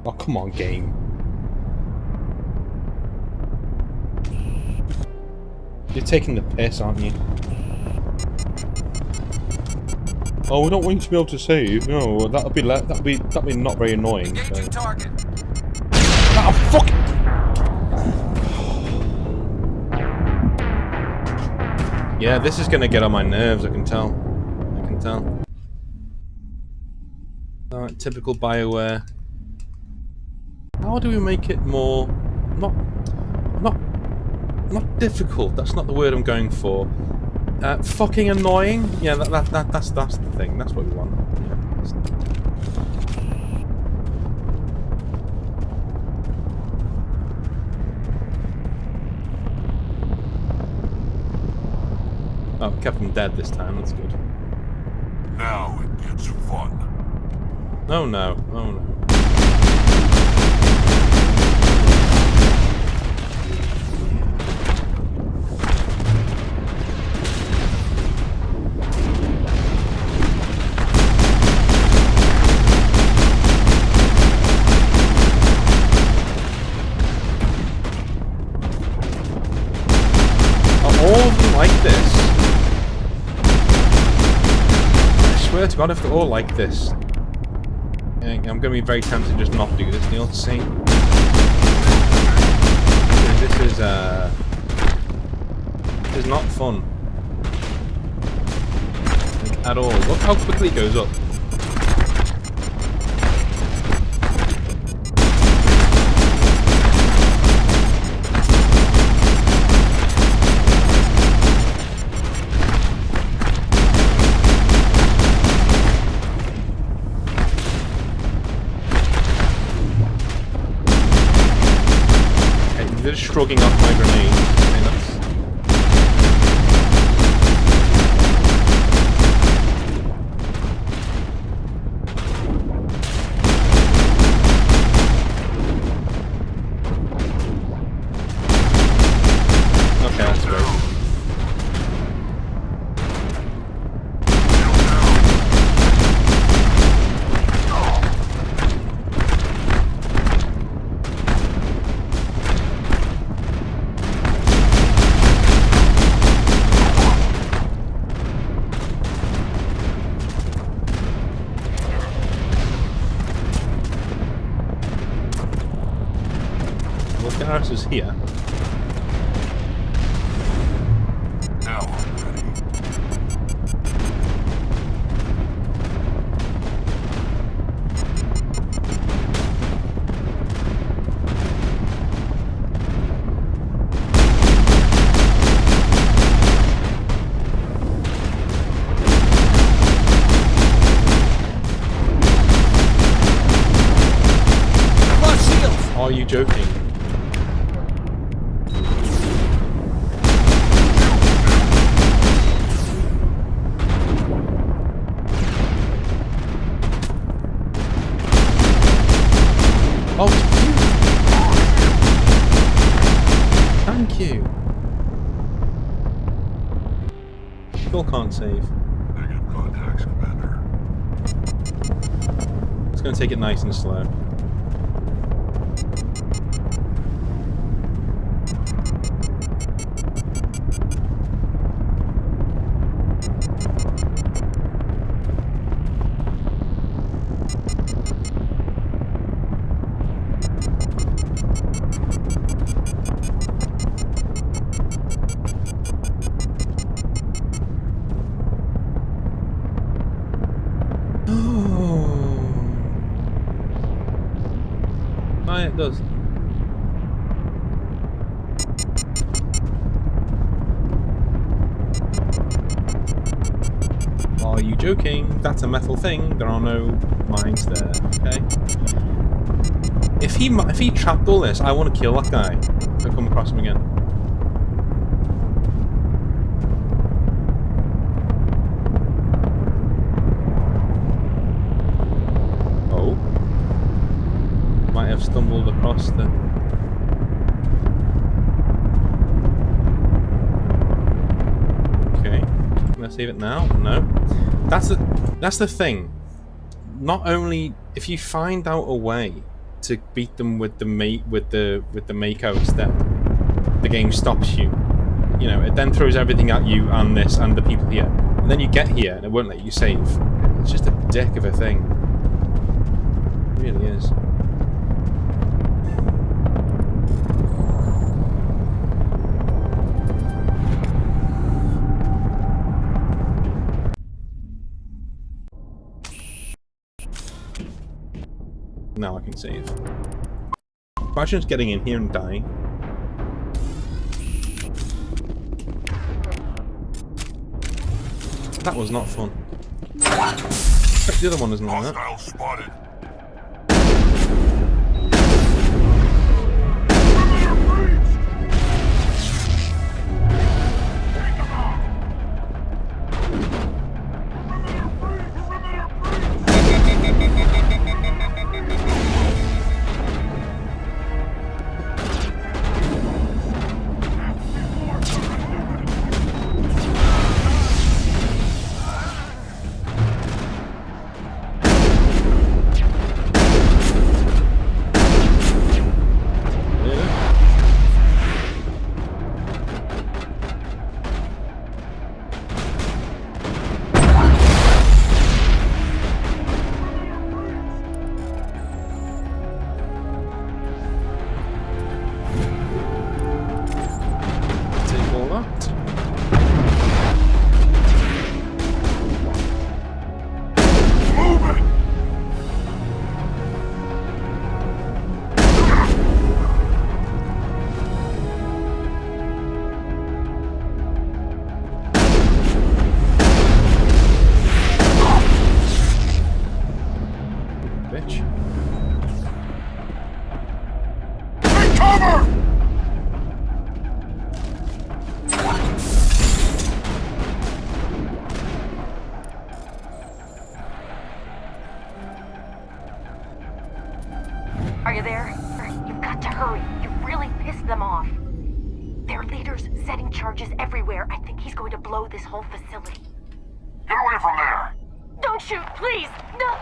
Oh, come on, game. You're taking the piss, aren't you? Oh, we don't want you to be able to save. No, that'd be not very annoying. So. Target. Oh, fuck! Yeah, this is gonna get on my nerves. I can tell. I can tell. Alright, typical BioWare. How do we make it more not difficult? That's not the word I'm going for. Fucking annoying. Yeah, that's the thing. That's what we want. Oh, kept him dead this time. That's good. Now it gets fun. Oh no! Oh no! All of them like this. I swear to God, if they're all like this, I'm going to be very tempted to just not do this, Neil. See, this is not fun at all. Look how quickly it goes up. They're shrugging off my grenade. Okay, that's great. Garrus is here. Now I'm ready. Are you joking? Oh Thank you. Still can't save. Negative contacts, Commander. It's going to take it nice and slow. Oh, it does. Are you joking? That's a metal thing. There are no mines there. Okay. If he trapped all this, I want to kill that guy. I'll come across him again. Oh. Might have stumbled across the... Okay. Can I save it now? No. That's the thing. Not only if you find out a way to beat them with the makeouts, then the game stops you. You know, it then throws everything at you and this and the people here. And then you get here and it won't let you save. It's just a dick of a thing. It really is. Now I can save. Imagine just getting in here and dying. That was not fun. The other one isn't on that. Hostile spotted. Are you there? You've got to hurry. You really pissed them off. Their leader's setting charges everywhere. I think he's going to blow this whole facility. Get away from there! Don't shoot, please! No!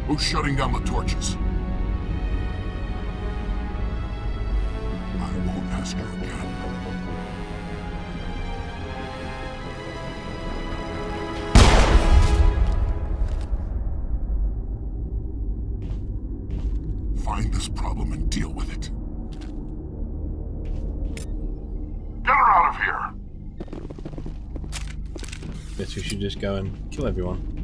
Who's shutting down the torches? I won't ask you again. Find this problem and deal with it. Get her out of here! Guess we should just go and kill everyone.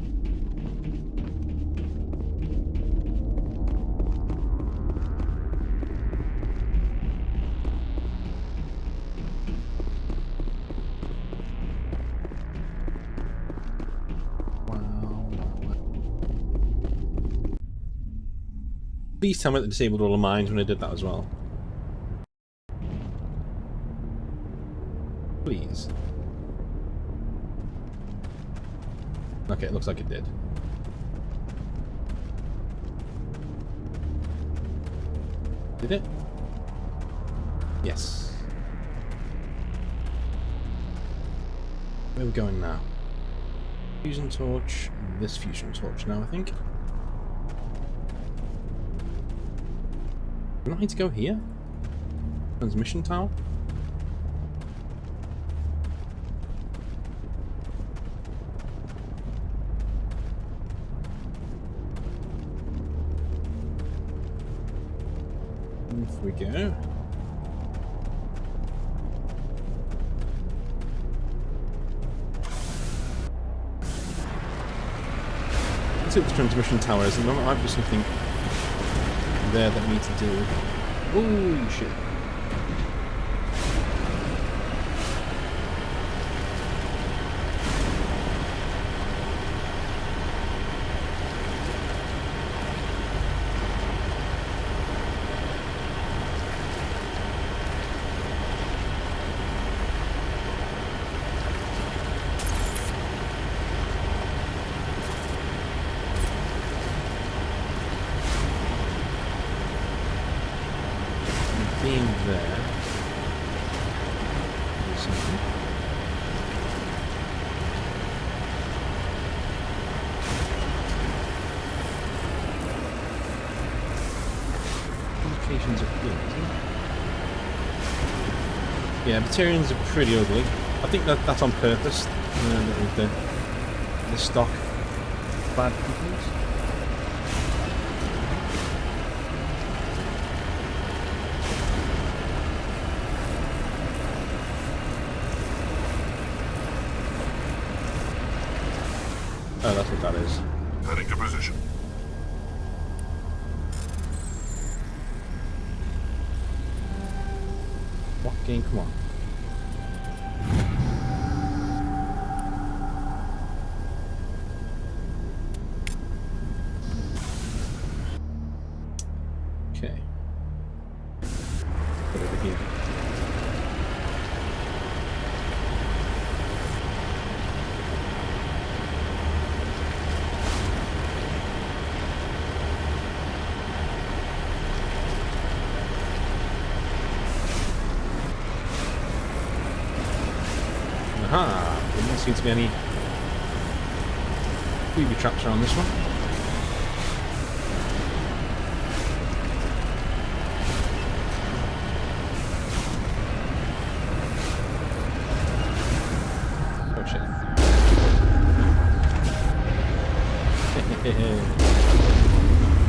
Please tell me that disabled all the mines when I did that as well. Please. Okay, it looks like it did. Did it? Yes. Where are we going now? Fusion torch. This fusion torch now, I think. Do I need to go here? Transmission tower? Off we go. Let's see what the transmission tower is, and there might be something there that we need to do. Oh shit. Being there. Do something. Communications are good, isn't it? Yeah, Batarians are pretty ugly. I think that's on purpose. The stock bad companies. Oh, that's what that is. Heading to position. What game? Come on. Okay. Put it over here. Aha! There doesn't seem to be any booby traps around this one. Oh shit.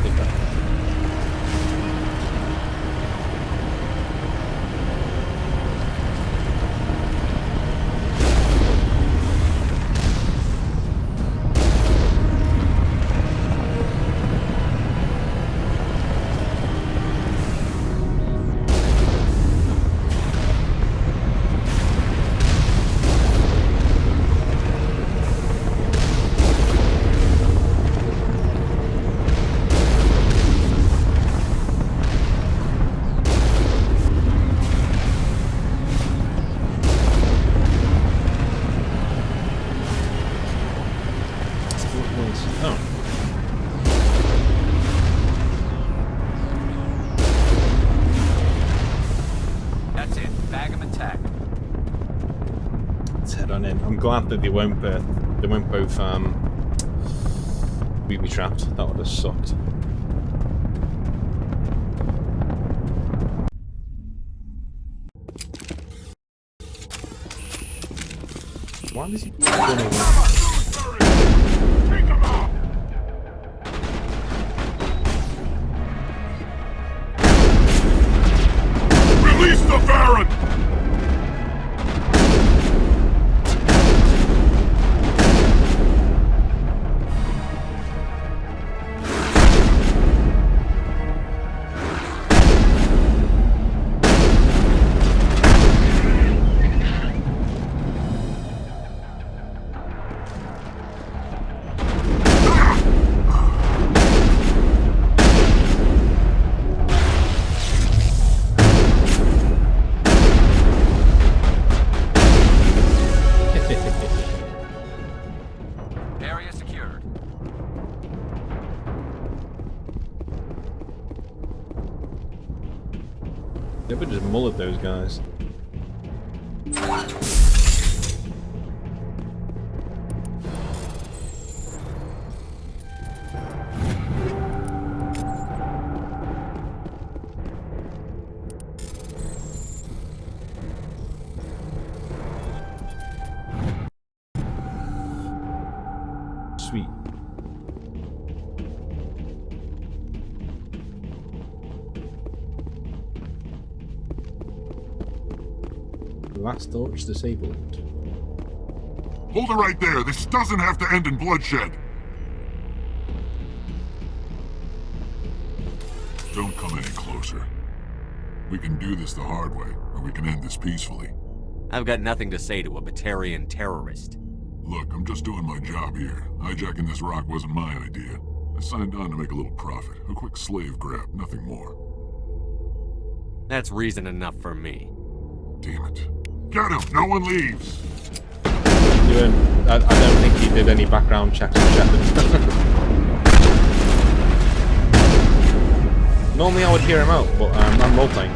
Take that. Oh. That's it. Bag 'em and tag 'em. Let's head on in. I'm glad that they won't both booby trapped. That would have sucked. Why is he running? Release the Baron! They would just mullet those guys. Sweet. Last torch disabled. Hold it right there. This doesn't have to end in bloodshed. Don't come any closer. We can do this the hard way, or we can end this peacefully. I've got nothing to say to a Batarian terrorist. Look, I'm just doing my job here. Hijacking this rock wasn't my idea. I signed on to make a little profit. A quick slave grab, nothing more. That's reason enough for me. Damn it. Get him! No one leaves! I don't think he did any background checks on Shepard. Normally I would hear him out, but I'm role-playing.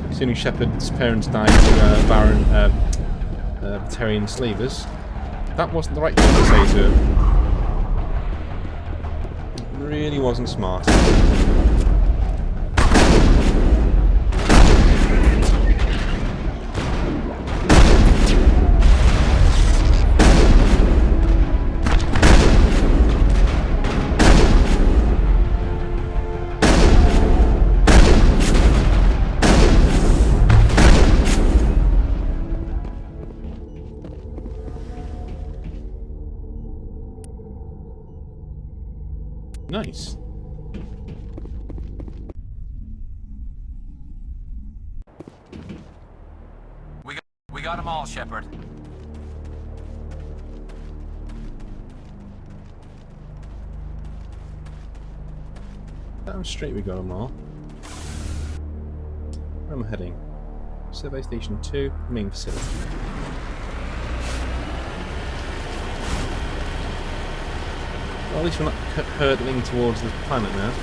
As soon as Shepard's parents died to Batarian slavers, that wasn't the right thing to say to him. It really wasn't smart. Nice. We got them all, Shepard. Down straight we got them all. Where am I heading? Survey Station 2, main facility. Well, at least we're not hurtling towards the planet now.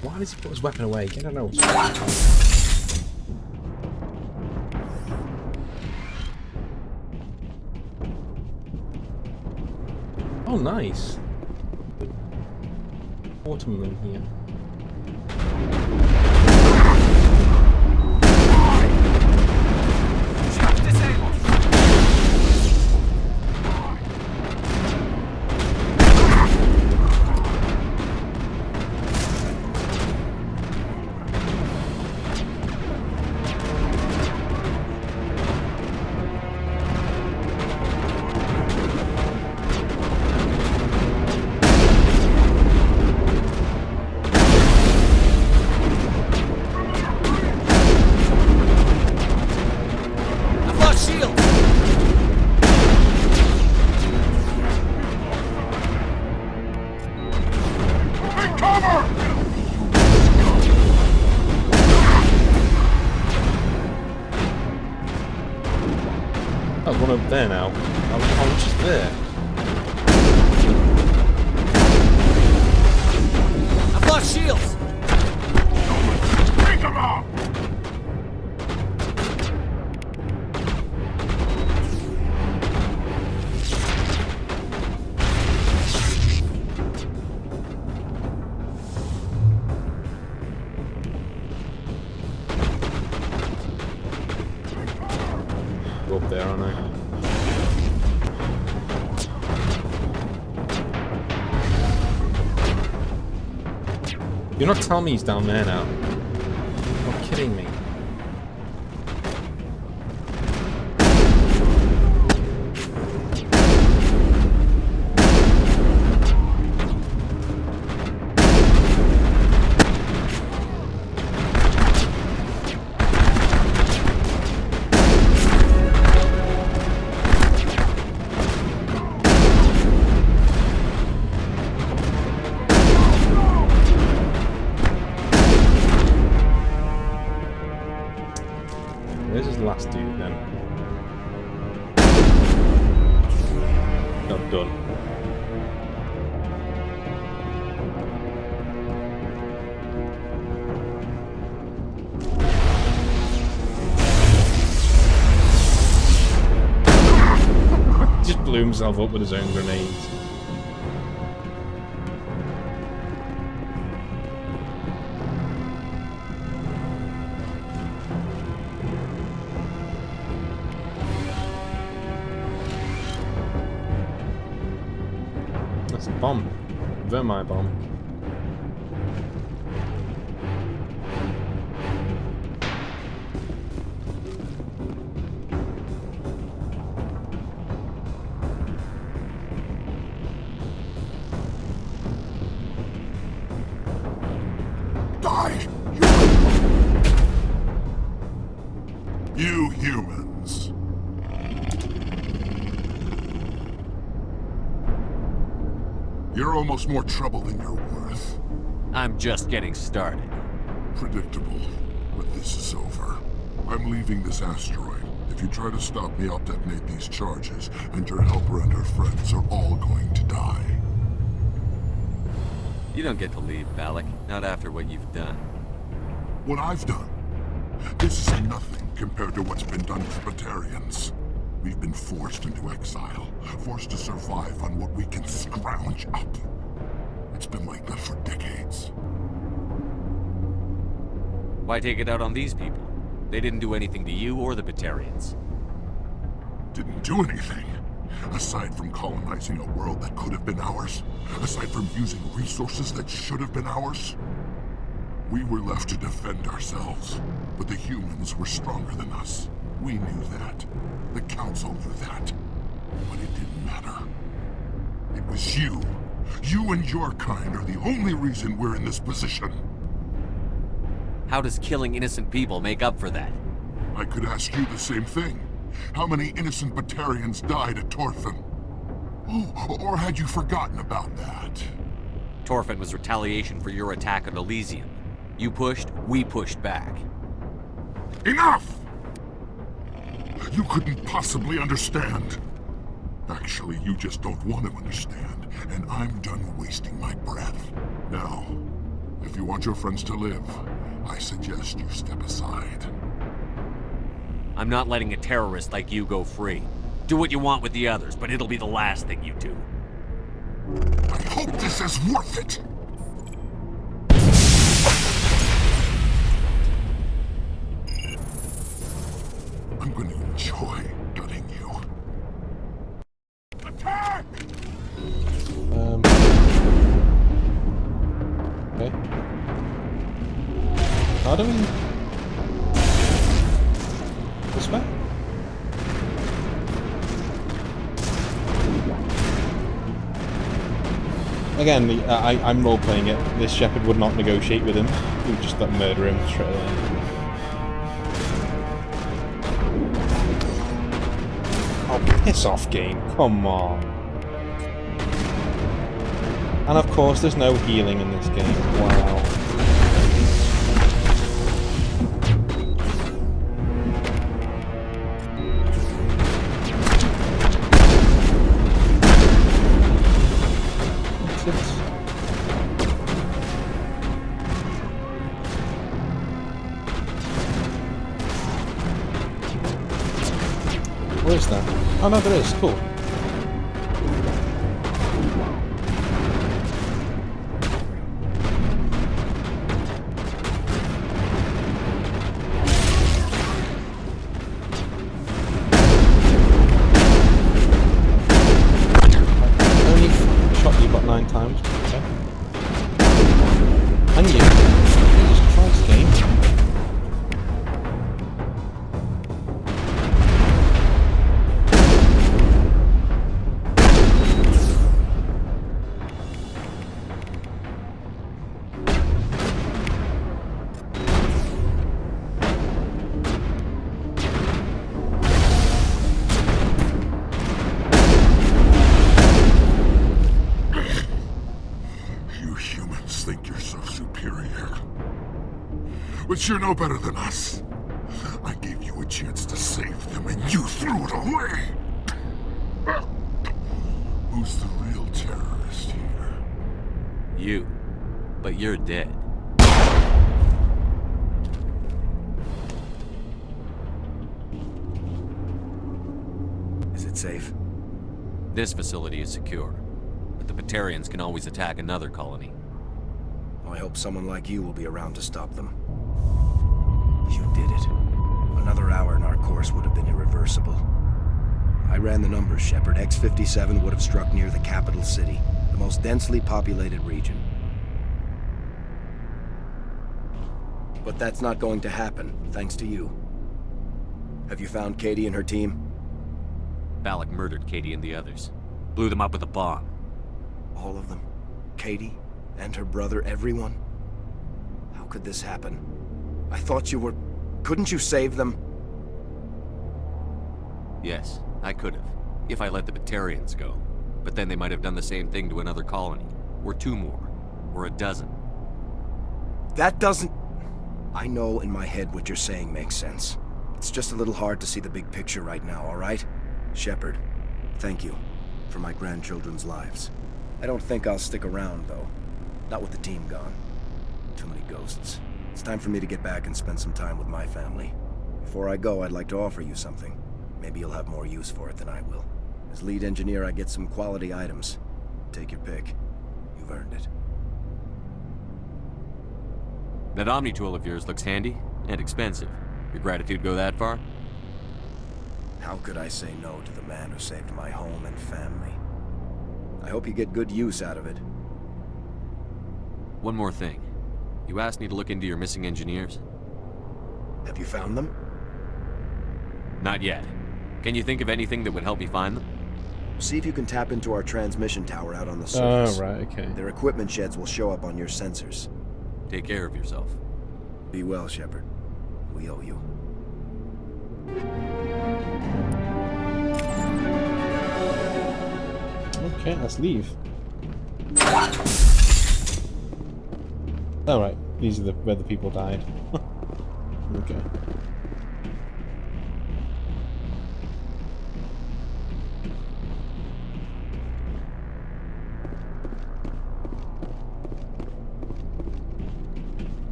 Why does he put his weapon away? I don't know. Oh, nice. Watermelon here. up there now. I was just there. I've lost shields! Take them out! Go up there, aren't I? You're not telling me he's down there now. You're kidding me. Where's his last dude then? Not done. Just blew himself up with his own grenades. That's a bomb. Vermine bomb. Die! You humans. You're almost more trouble than you're worth. I'm just getting started. Predictable, but this is over. I'm leaving this asteroid. If you try to stop me, I'll detonate these charges, and your helper and her friends are all going to die. You don't get to leave, Balak. Not after what you've done. What I've done? This is nothing compared to what's been done to the Batarians. We've been forced into exile, forced to survive on what we can scrounge up. It's been like that for decades. Why take it out on these people? They didn't do anything to you or the Batarians. Didn't do anything. Aside from colonizing a world that could have been ours, aside from using resources that should have been ours, we were left to defend ourselves. But the humans were stronger than us. We knew that. The Council knew that. But it didn't matter. It was you. You and your kind are the only reason we're in this position. How does killing innocent people make up for that? I could ask you the same thing. How many innocent Batarians died at Torfan? Oh, or had you forgotten about that? Torfan was retaliation for your attack on Elysium. You pushed, we pushed back. Enough! You couldn't possibly understand. Actually, you just don't want to understand, and I'm done wasting my breath. Now, if you want your friends to live, I suggest you step aside. I'm not letting a terrorist like you go free. Do what you want with the others, but it'll be the last thing you do. I hope this is worth it! I'm going to enjoy gutting you. Attack! Okay. How do we... This way? Again, I'm role-playing it. This Shepard would not negotiate with him. He would just murder him straight away. Oh, piss off, game. Come on. And of course, there's no healing in this game. Wow. it? Where is that? Oh no, there is. Cool. Shot you about 9 times. Okay. And you. Jesus Christ, game. You humans think you're so superior. But you're no better than us. I gave you a chance to save them and you threw it away! Who's the real terrorist here? You. But you're dead. Is it safe? This facility is secure, but the Batarians can always attack another colony. I hope someone like you will be around to stop them. You did it. Another hour and our course would have been irreversible. I ran the numbers, Shepard. X-57 would have struck near the capital city, the most densely populated region. But that's not going to happen, thanks to you. Have you found Katie and her team? Balak murdered Katie and the others. Blew them up with a bomb. All of them? Katie? And her brother, everyone? How could this happen? I thought you were... Couldn't you save them? Yes, I could have. If I let the Batarians go. But then they might have done the same thing to another colony. Or 2 more. Or a dozen. That doesn't... I know in my head what you're saying makes sense. It's just a little hard to see the big picture right now, all right? Shepard, thank you for my grandchildren's lives. I don't think I'll stick around, though. Not with the team gone. Too many ghosts. It's time for me to get back and spend some time with my family. Before I go, I'd like to offer you something. Maybe you'll have more use for it than I will. As lead engineer, I get some quality items. Take your pick. You've earned it. That Omni tool of yours looks handy and expensive. Your gratitude go that far? How could I say no to the man who saved my home and family? I hope you get good use out of it. One more thing. You asked me to look into your missing engineers? Have you found them? Not yet. Can you think of anything that would help me find them? See if you can tap into our transmission tower out on the surface. Oh, right, okay. Their equipment sheds will show up on your sensors. Take care of yourself. Be well, Shepard. We owe you. Okay, let's leave. Alright, these are where the people died. Okay.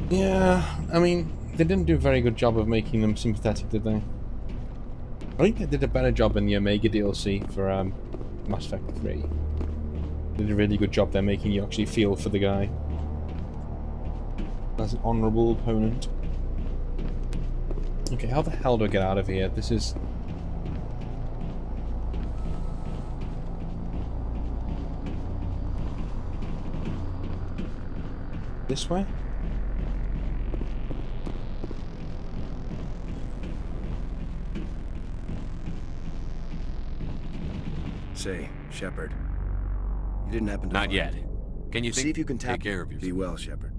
Yeah, I mean, they didn't do a very good job of making them sympathetic, did they? I think they did a better job in the Omega DLC for Mass Effect 3. They did a really good job there making you actually feel for the guy as an honourable opponent. Okay, how the hell do I get out of here? This is... this way? Say, Shepard, you didn't happen to Not find yet. me. Can you See if you can take care of yourself? Be well, Shepard.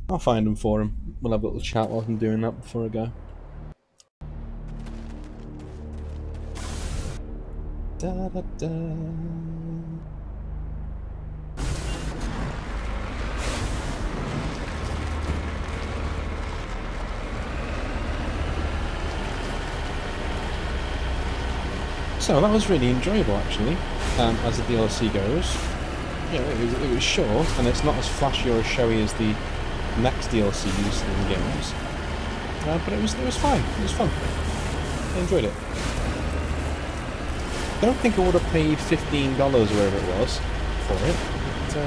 I'll find him for him. We'll have a little chat while I'm doing that before I go. Da, da, da. So that was really enjoyable, actually, as the DLC goes. You know, it was short, and it's not as flashy or as showy as the next DLC used in the games. But it was fine. It was fun. I enjoyed it. I don't think I would have paid $15 or whatever it was for it. But,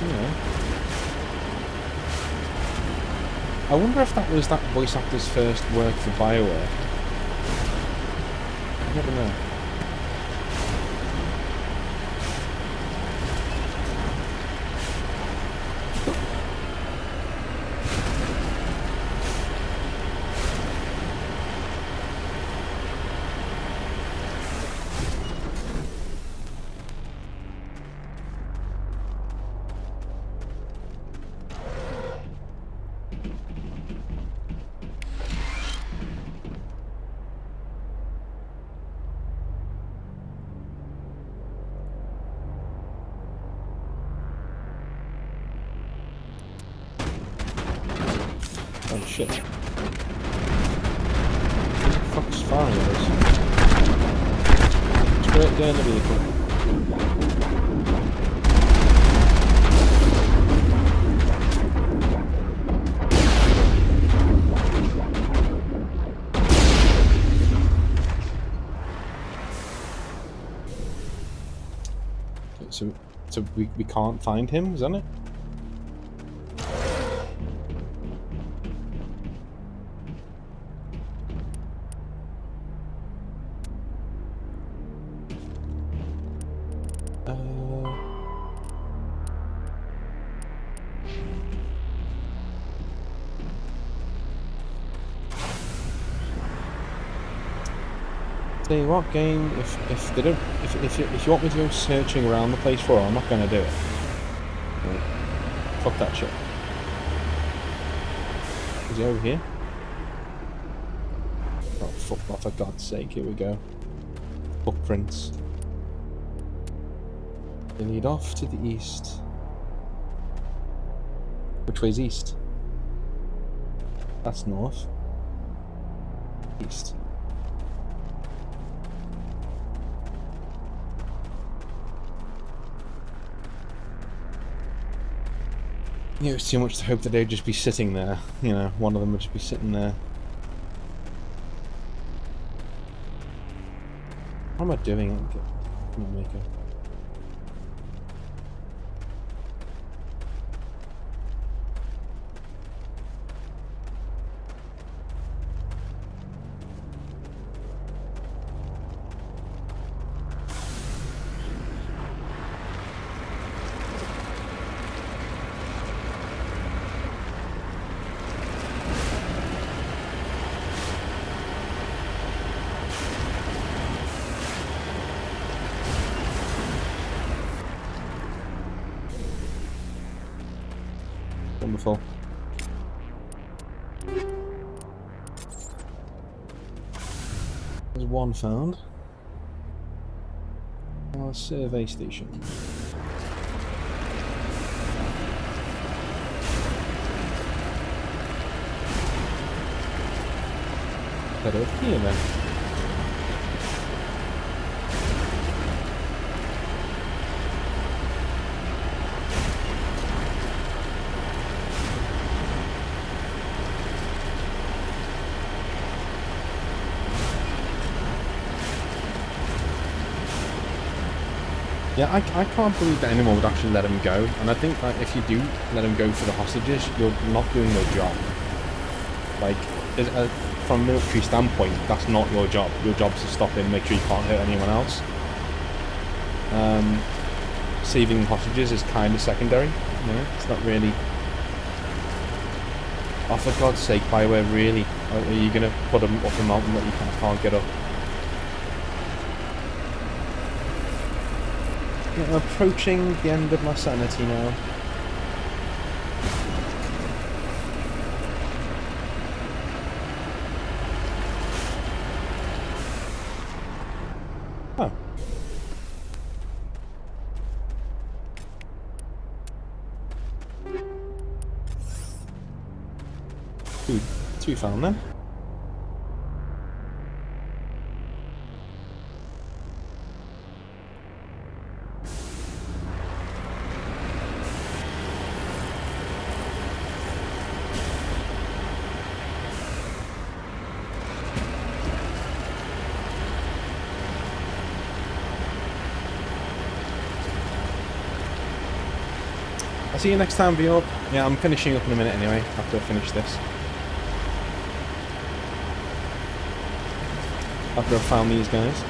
you know. I wonder if that was that voice actor's first work for BioWare. I never know. Oh shit. What the fuck's firing at us? Straight down the vehicle. So we can't find him, isn't it? Tell you what, game, if they don't, if you want me to go searching around the place for it, I'm not gonna do it. Right. Fuck that shit. Is he over here? Oh fuck off, for God's sake, here we go. Footprints. They lead off to the east. Which way's east? That's north. East. It was too much to hope that they'd just be sitting there. You know, one of them would just be sitting there. What am I doing? Come on, Mako. Wonderful. There's one found. Our survey station. Head over here then. Yeah, I can't believe that anyone would actually let him go, and I think that if you do let him go for the hostages, you're not doing your job. Like, from a military standpoint, that's not your job. Your job is to stop him, make sure you can't hurt anyone else. Saving hostages is kind of secondary, you know, it's not really... Oh, for God's sake, BioWare, really? Are you going to put him up a mountain that you can't get up? I'm approaching the end of my sanity now. Oh. Two found then. see you next time, Bjork. Yeah, I'm finishing up in a minute anyway, after I finish this. After I've found these guys.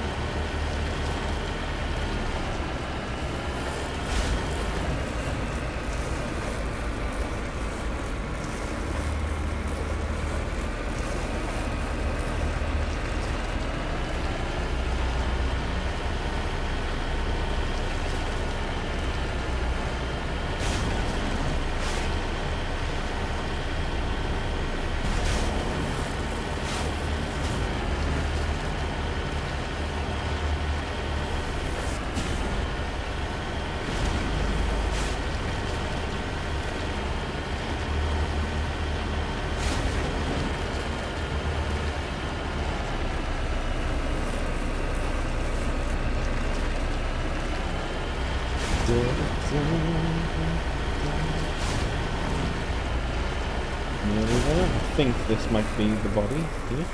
I think this might be the body here.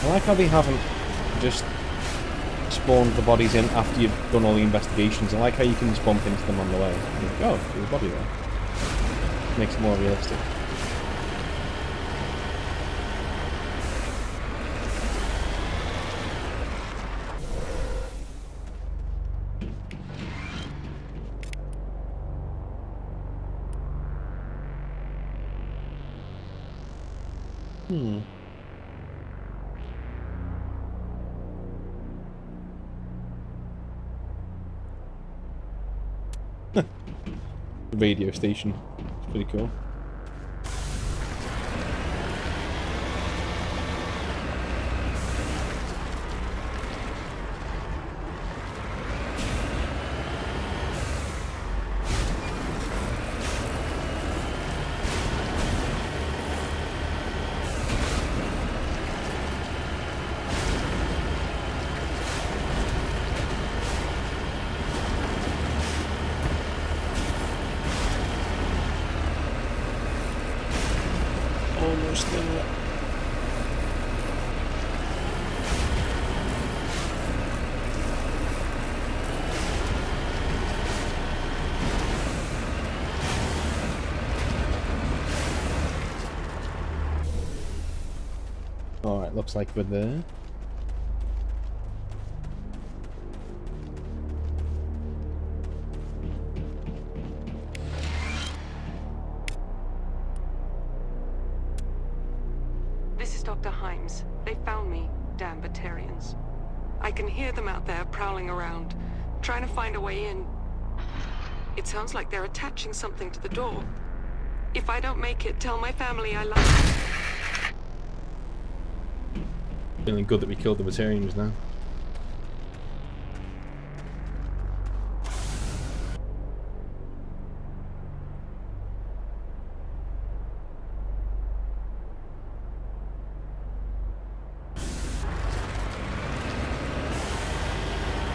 I like how they haven't just spawned the bodies in after you've done all the investigations. I like how you can just bump into them on the way. Like, oh, there's a body there. Makes it more realistic. The radio station. It's pretty cool. Almost there. Alright, looks like we're there. They found me, damn Batarians. I can hear them out there prowling around, trying to find a way in. It sounds like they're attaching something to the door. If I don't make it, tell my family I love them. Feeling good that we killed the Batarians now.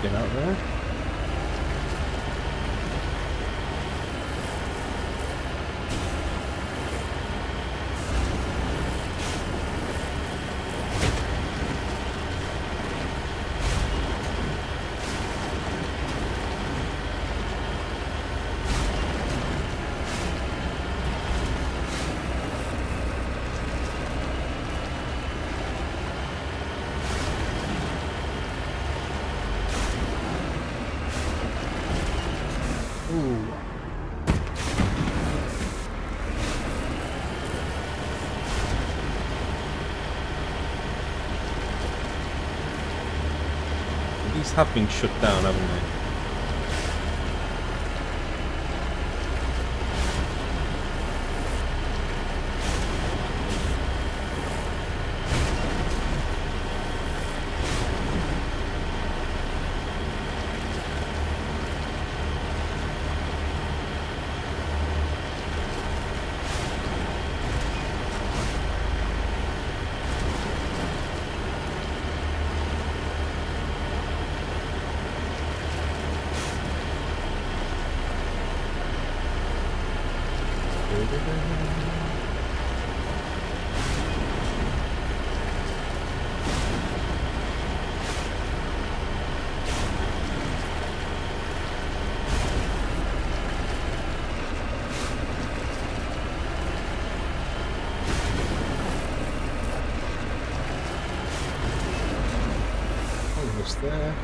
Get out there. These have been shut down, haven't they? there.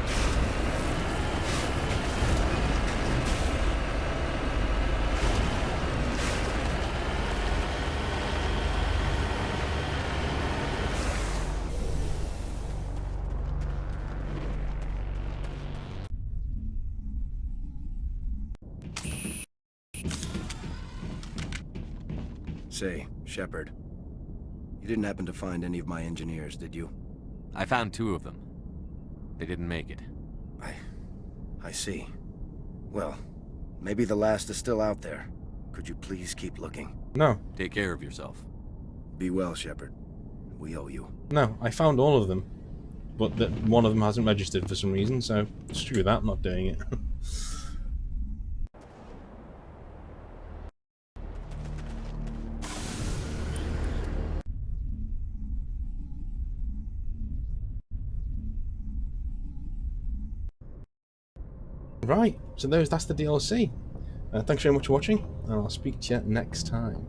Say, Shepard, you didn't happen to find any of my engineers, did you? I found 2 of them. They didn't make it. I see. Well, maybe the last is still out there. Could you please keep looking? No. Take care of yourself. Be well, Shepard. We owe you. No, I found all of them. But that one of them hasn't registered for some reason, so screw that, I'm not doing it. Right, so that's the DLC. Thanks very much for watching, and I'll speak to you next time.